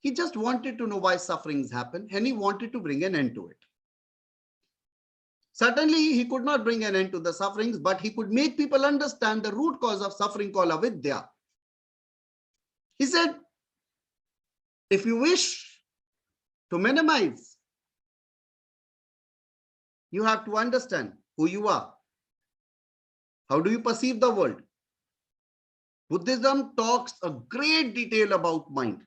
He just wanted to know why sufferings happen and he wanted to bring an end to it. Certainly, he could not bring an end to the sufferings, but he could make people understand the root cause of suffering called avidya. He said, if you wish to minimize, you have to understand who you are. How do you perceive the world? Buddhism talks a great detail about mind.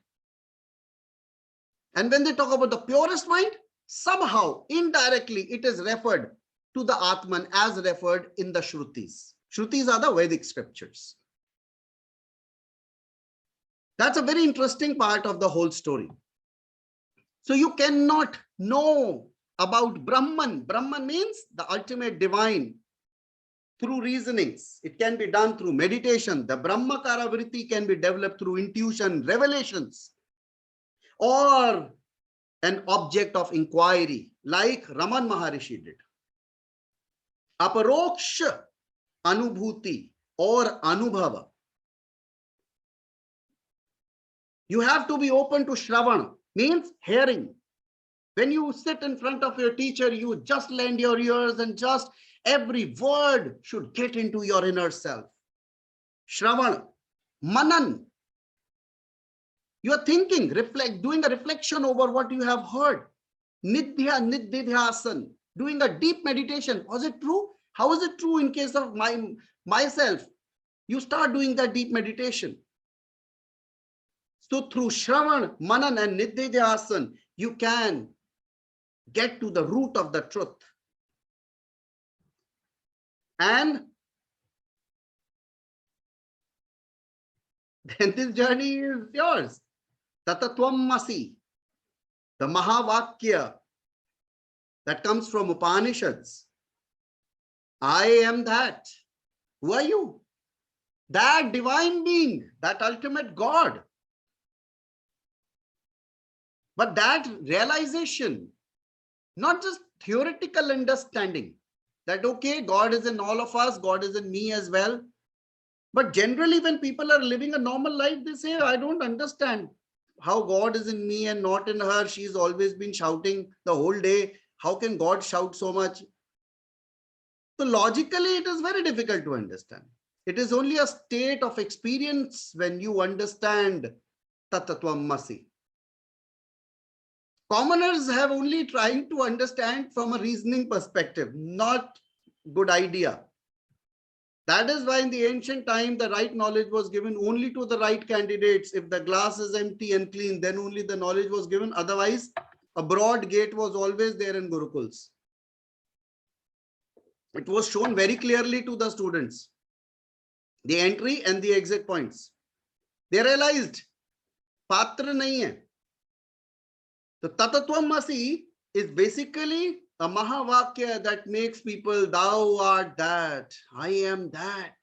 And when they talk about the purest mind, somehow, indirectly, it is referred to the Atman as referred in the Shrutis. Shrutis are the Vedic scriptures. That's a very interesting part of the whole story. So you cannot know about Brahman. Brahman means the ultimate divine through reasonings. It can be done through meditation. The Brahmakara vritti can be developed through intuition, revelations, or an object of inquiry like Raman Maharishi did. Aparoksha anubhuti or anubhava. You have to be open to Shravana, means hearing. When you sit in front of your teacher, you just lend your ears and just every word should get into your inner self. Shravana, Manan. You are thinking, doing a reflection over what you have heard. Nidhya, Nididhyasan, doing a deep meditation. Was it true? How is it true in case of myself? You start doing that deep meditation. So through Shravan, Manan and Nididhyasan, you can get to the root of the truth. And then this journey is yours. Tatatvam Masi, the Mahavakya that comes from Upanishads. I am that. Who are you? That divine being, that ultimate God. But that realization, not just theoretical understanding that, okay, God is in all of us, God is in me as well. But generally, when people are living a normal life, they say, I don't understand how God is in me and not in her. She's always been shouting the whole day. How can God shout so much? So logically, it is very difficult to understand. It is only a state of experience when you understand Tatatvam Masi. Commoners have only trying to understand from a reasoning perspective, not good idea. That is why in the ancient time, the right knowledge was given only to the right candidates. If the glass is empty and clean, then only the knowledge was given. Otherwise, a broad gate was always there in Gurukuls. It was shown very clearly to the students, the entry and the exit points. They realized, Patra nahi hai. The Tatatvam Masi is basically a Mahavakya that makes people, thou art that, I am that.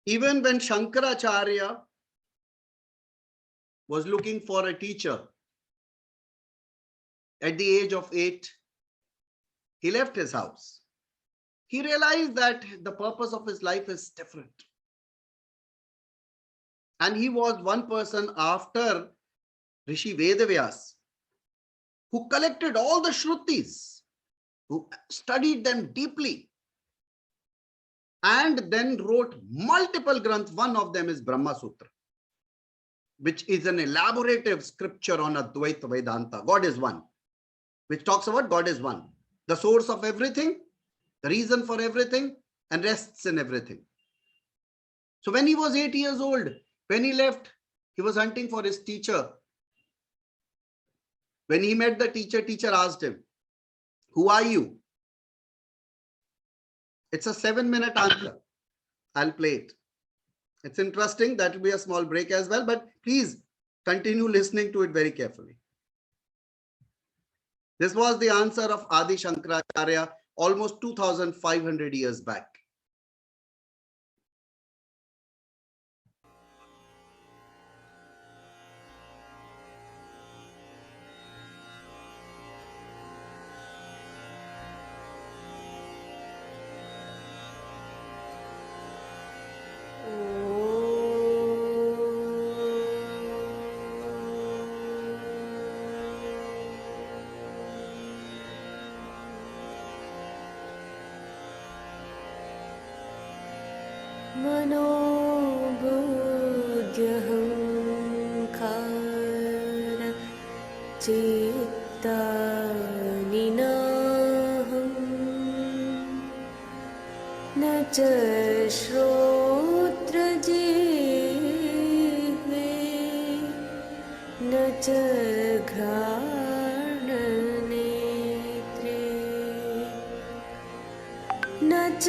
Even when Shankaracharya was looking for a teacher at the age of 8, he left his house. He realized that the purpose of his life is different. And he was one person after Rishi Vedavyas, who collected all the Shrutis, who studied them deeply, and then wrote multiple granths. One of them is Brahma Sutra, which is an elaborative scripture on Advaita Vedanta. God is one, which talks about God is one, the source of everything, the reason for everything, and rests in everything. So when he was 8 years old, when he left, he was hunting for his teacher. When he met the teacher, teacher asked him, who are you? It's a 7-minute answer. I'll play it. It's interesting. That will be a small break as well, but please continue listening to it very carefully. This was the answer of Adi Shankaracharya almost 2,500 years back. नाहङ्कार चेत्तानि नाहं न च श्रोत्रजिह्वे न च घ्राणनेत्रे न च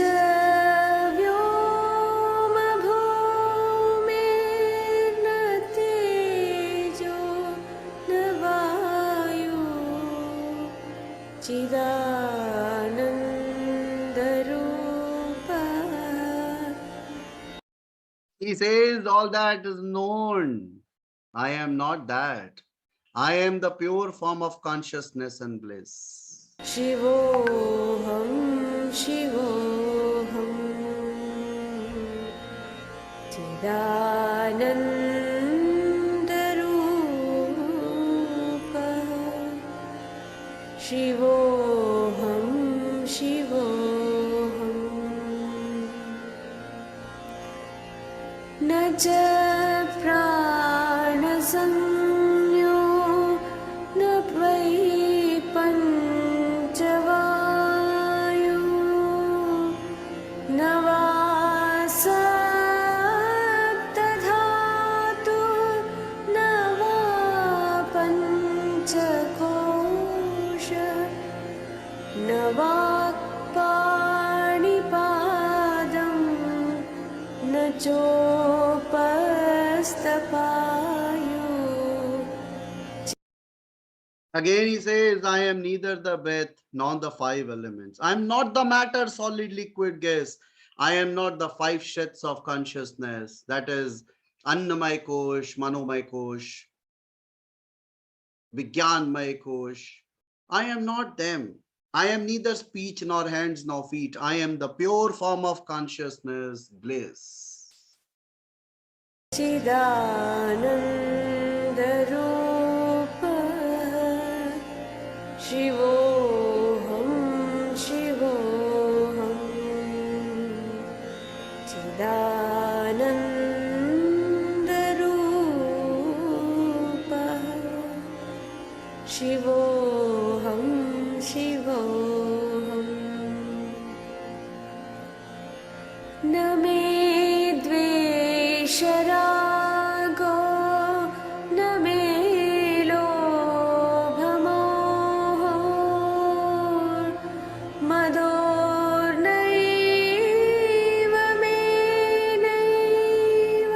व्योमभूमिर्न तेजो न वायु चिदानन्दरूपः. He says all that is known. I am not that. I am the pure form of consciousness and bliss. शिवोऽहं शिवोऽहं चिदानन्दरूपः शिवोऽहं शिवोऽहं न च प्राणसंज्ञो न वै पञ्चवायु न वा सप्तधातु न वा पञ्चकोश न वाक्पाणिपादं न चोपस्थपायु. Again he says, I am neither the breath nor the five elements. I am not the matter, solid, liquid, gas. I am not the five shets of consciousness. That is Annamay Kosh, Manomay Kosh, Vigyanmay Kosh. I am not them. I am neither speech nor hands nor feet. I am the pure form of consciousness, bliss. चिदानन्दरूपः शिवोऽहं शिवोऽहं चिदानन्दरूपः शिवोऽहं शिवोऽहं न मे द्वेषरागो न मे लोभमोहो मदोर्नैव मे नैव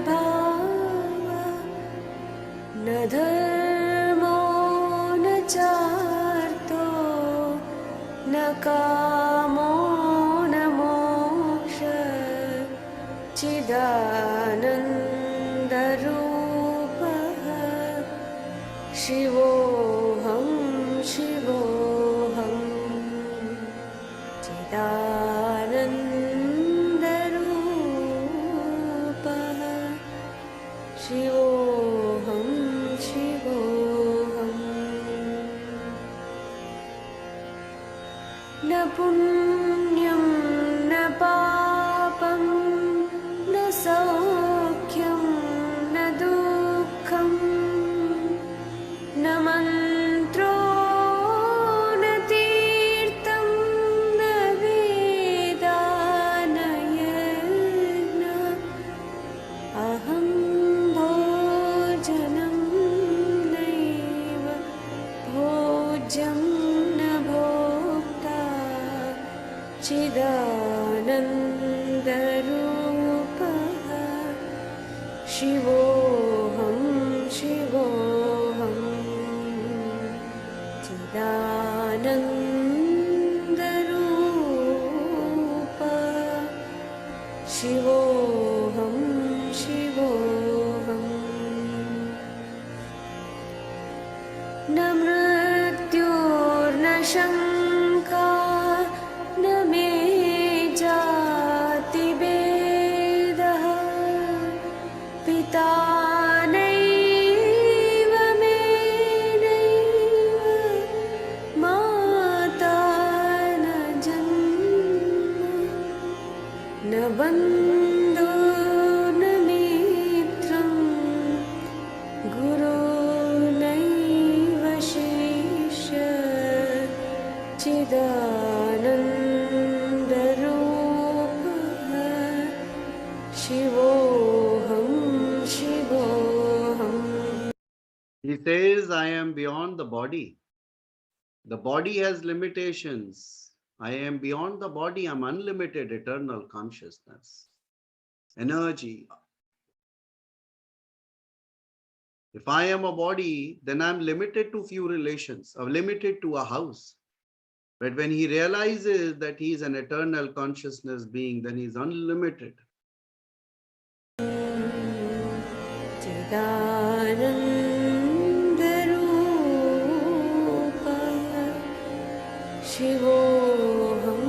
मात्सर्यभावः न धर्मो न चार्थो न कामो न मोक्षः चिदानन्दरूपः शिवोऽहं शिवोऽहं चिदानन्दरूपः शिवोऽहं शिवोऽहम् न पुण्यं न पापं न सौख्यं न दुःखं न मन्त्रो न तीर्थं न वेदा न यज्ञः अहं भोजनं नैव भोज्यं न भोक्ता चिदानन्दरूपः शिवोऽहं शिवोऽहं चिदानन्दरूपः शिवोऽहं शिवोऽहम् न मृत्युर्न शङ्का न मे जातिभेदः पिता नैव मे नैव माता न जन्म न बन्धो न मित्रं गुरुर्नैव शिष्य चिदानन्दरूपः शिवोऽहं शिवोऽहम्. He says, I am beyond the body. The body has limitations. I am beyond the body. I'm unlimited, eternal consciousness, energy. If I am a body, then I'm limited to few relations, or limited to a house. But when he realizes that he is an eternal consciousness being, then he is unlimited. चिदानन्दरूपः शिवोऽहं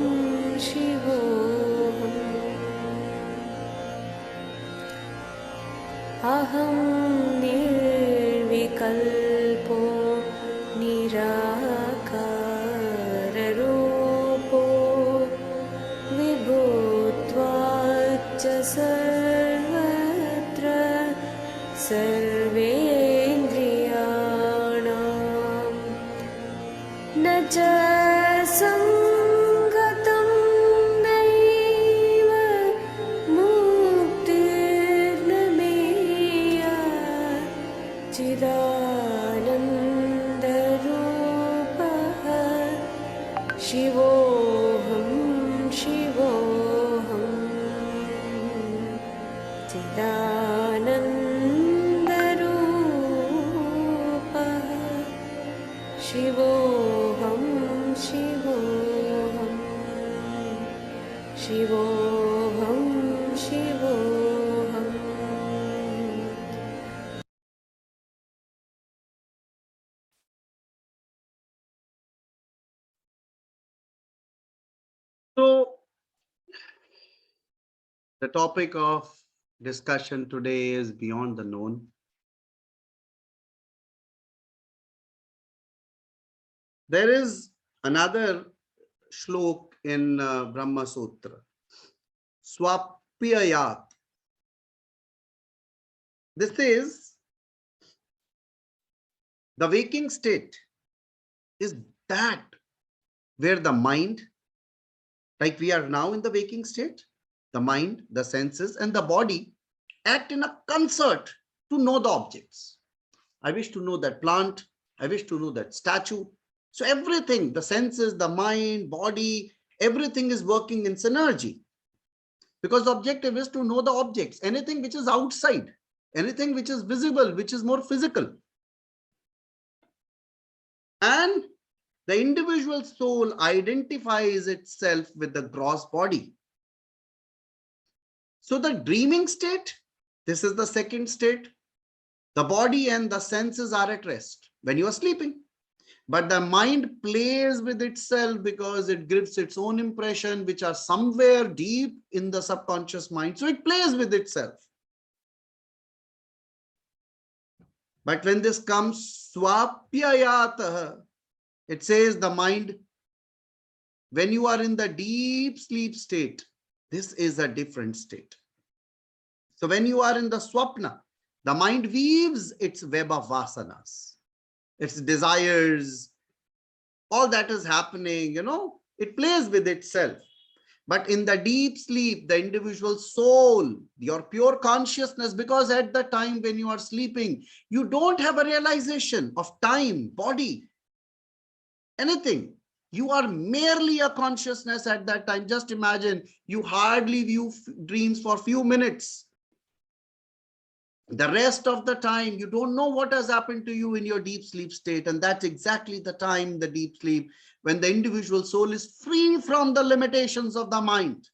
शिवोऽहम्. अहं निर्विकल्पो निराकाररूपो विभूत्वाच्च सर्वत्र सर्वेन्द्रियाणां न च सङ्गतं नैव मुक्तिर्न मेया चिदानन्दरूपः शिवोऽहं शिवोऽहम्. चिदानन्दरूपः शिवोऽहं शिवोऽहम्. शिवोऽहं शिवोऽहम्. So, the topic of discussion today is beyond the known. There is another shlok in Brahma Sutra, Swapyayat. This is the waking state, is that where the mind, like we are now in the waking state, the mind, the senses, and the body act in a concert to know the objects. I wish to know that plant. I wish to know that statue. So everything, the senses, the mind, body, everything is working in synergy. Because the objective is to know the objects, anything which is outside, anything which is visible, which is more physical. And the individual soul identifies itself with the gross body. So the dreaming state, this is the second state. The body and the senses are at rest when you are sleeping. But the mind plays with itself because it gives its own impression, which are somewhere deep in the subconscious mind. So it plays with itself. But when this comes, swapyayatah, it says the mind, when you are in the deep sleep state, this is a different state. So when you are in the swapna, the mind weaves its web of vasanas, its desires, all that is happening, it plays with itself. But in the deep sleep, the individual soul, your pure consciousness, because at the time when you are sleeping, you don't have a realization of time, body, anything. You are merely a consciousness at that time. Just imagine, you hardly view dreams for a few minutes. The rest of the time, you don't know what has happened to you in your deep sleep state. And that's exactly the time, the deep sleep, when the individual soul is free from the limitations of the mind.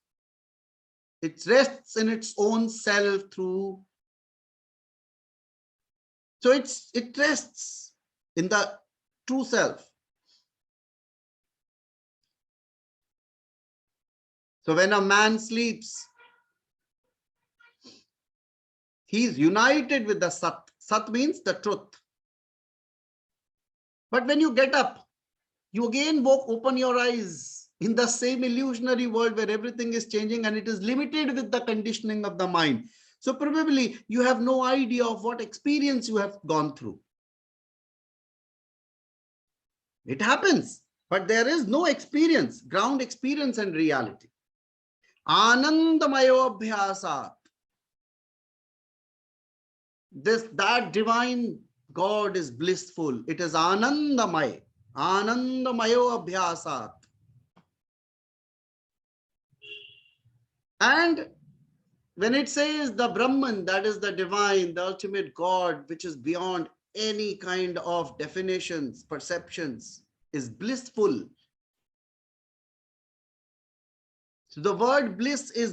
It rests in its own self through. So it rests in the true self. So when a man sleeps, he is united with the Sat. Sat means the truth. But when you get up, you again open your eyes in the same illusionary world where everything is changing and it is limited with the conditioning of the mind. So probably you have no idea of what experience you have gone through. It happens, but there is no experience, ground experience and reality. Anandamayo abhyasat. That divine God is blissful. It is Anandamay. Anandamayo abhyasat. And when it says the Brahman, that is the divine, the ultimate God, which is beyond any kind of definitions, perceptions, is blissful. So the word bliss is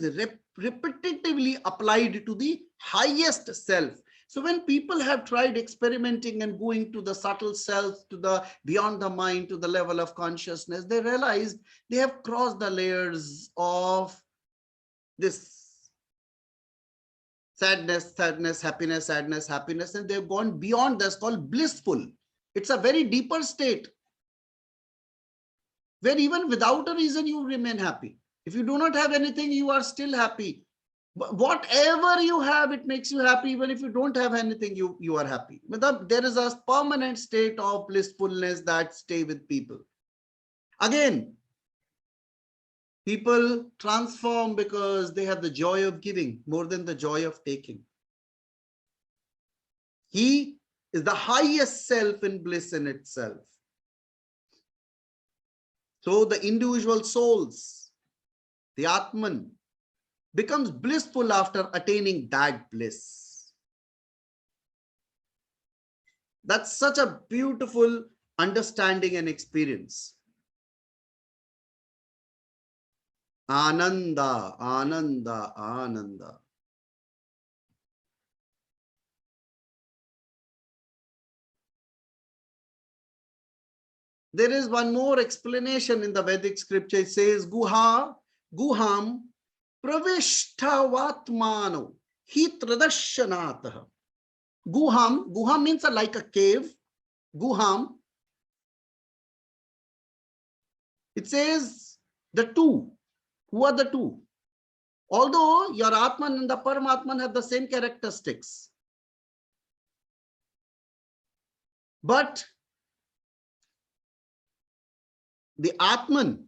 repetitively applied to the highest self. So when people have tried experimenting and going to the subtle self, to the beyond the mind, to the level of consciousness, they realized they have crossed the layers of this sadness, happiness, sadness, happiness, and they've gone beyond. That's called blissful. It's a very deeper state where even without a reason you remain happy. If you do not have anything, you are still happy. Whatever you have, it makes you happy. Even if you don't have anything, you are happy. There is a permanent state of blissfulness that stay with people. Again, people transform because they have the joy of giving more than the joy of taking. He is the highest self in bliss in itself. So the individual souls, the Atman, becomes blissful after attaining that bliss. That's such a beautiful understanding and experience. Ananda, Ananda, Ananda. There is one more explanation in the Vedic scripture. It says, Guham Pravishtavatmano Hitradashanatah. Guham means like a cave. Guham. It says the two. Who are the two? Although your Atman and the Paramatman have the same characteristics, but the Atman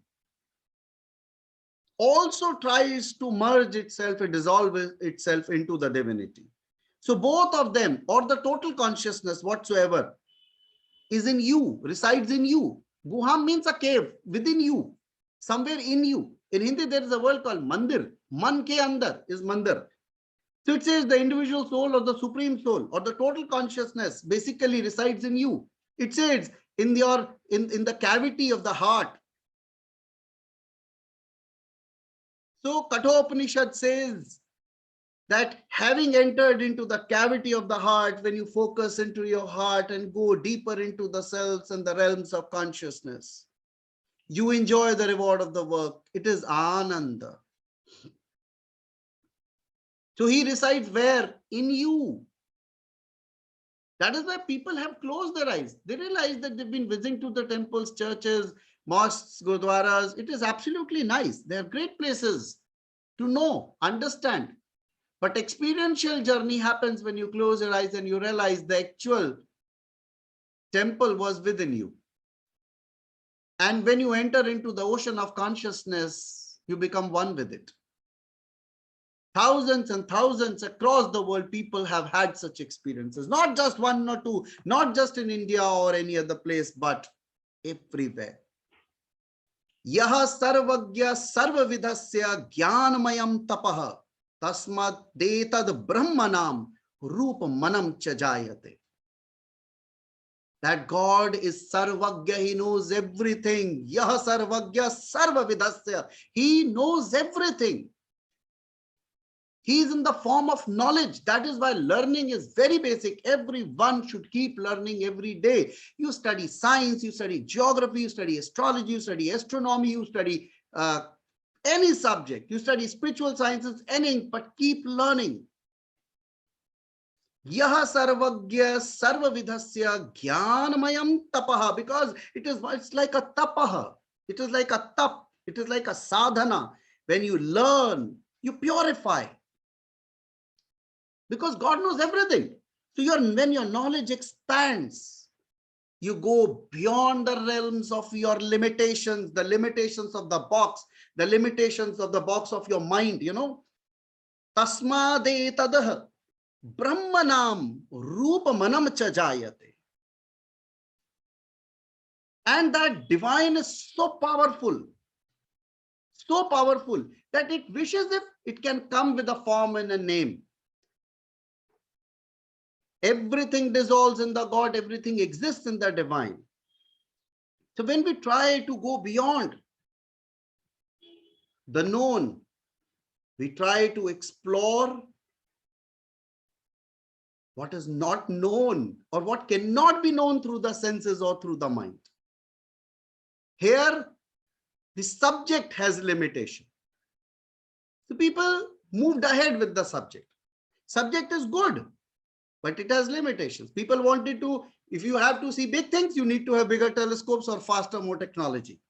also tries to merge itself and dissolve itself into the divinity. So both of them, or the total consciousness whatsoever, is in you, resides in you. Guham means a cave within you, somewhere in you. In Hindi, there is a word called mandir. Man ke andar is mandir. So it says the individual soul or the supreme soul or the total consciousness basically resides in you. It says in the cavity of the heart. So Kathopanishad says that having entered into the cavity of the heart, when you focus into your heart and go deeper into the selves and the realms of consciousness, you enjoy the reward of the work. It is Ananda. So he resides where? In you. That is why people have closed their eyes. They realize that they've been visiting to the temples, churches, mosques, gurdwaras. It is absolutely nice. They are great places to know, understand. But experiential journey happens when you close your eyes and you realize the actual temple was within you. And when you enter into the ocean of consciousness, you become one with it. Thousands and thousands across the world, people have had such experiences. Not just one or two, not just in India or any other place, but everywhere. Yaha sarvagya sarvavidhasya jnanamayam tapaha tasmat detad brahmanam rupa manam chajayate. That God is sarvagya, he knows everything. Yaha sarvagya sarvavidhasya, he knows everything. He is in the form of knowledge. That is why learning is very basic. Everyone should keep learning every day. You study science, you study geography, you study astrology, you study astronomy, you study any subject, you study spiritual sciences, anything, but keep learning. Yaha sarvagya sarvavidhasya jnanamayam tapaha, because it's like a tapaha. It is like a tap. It is like a sadhana. When you learn, you purify. Because God knows everything. So when your knowledge expands, you go beyond the realms of your limitations, the limitations of the box, the limitations of the box of your mind, Tasmade tadah brahmanam rupamanam cha jayate. And that divine is so powerful that it wishes if it can come with a form and a name. Everything dissolves in the God, everything exists in the divine. So when we try to go beyond the known, we try to explore what is not known or what cannot be known through the senses or through the mind. Here, the subject has limitation. So people moved ahead with the subject. Subject is good, but it has limitations. People wanted to, if you have to see big things, you need to have bigger telescopes or faster, more technology.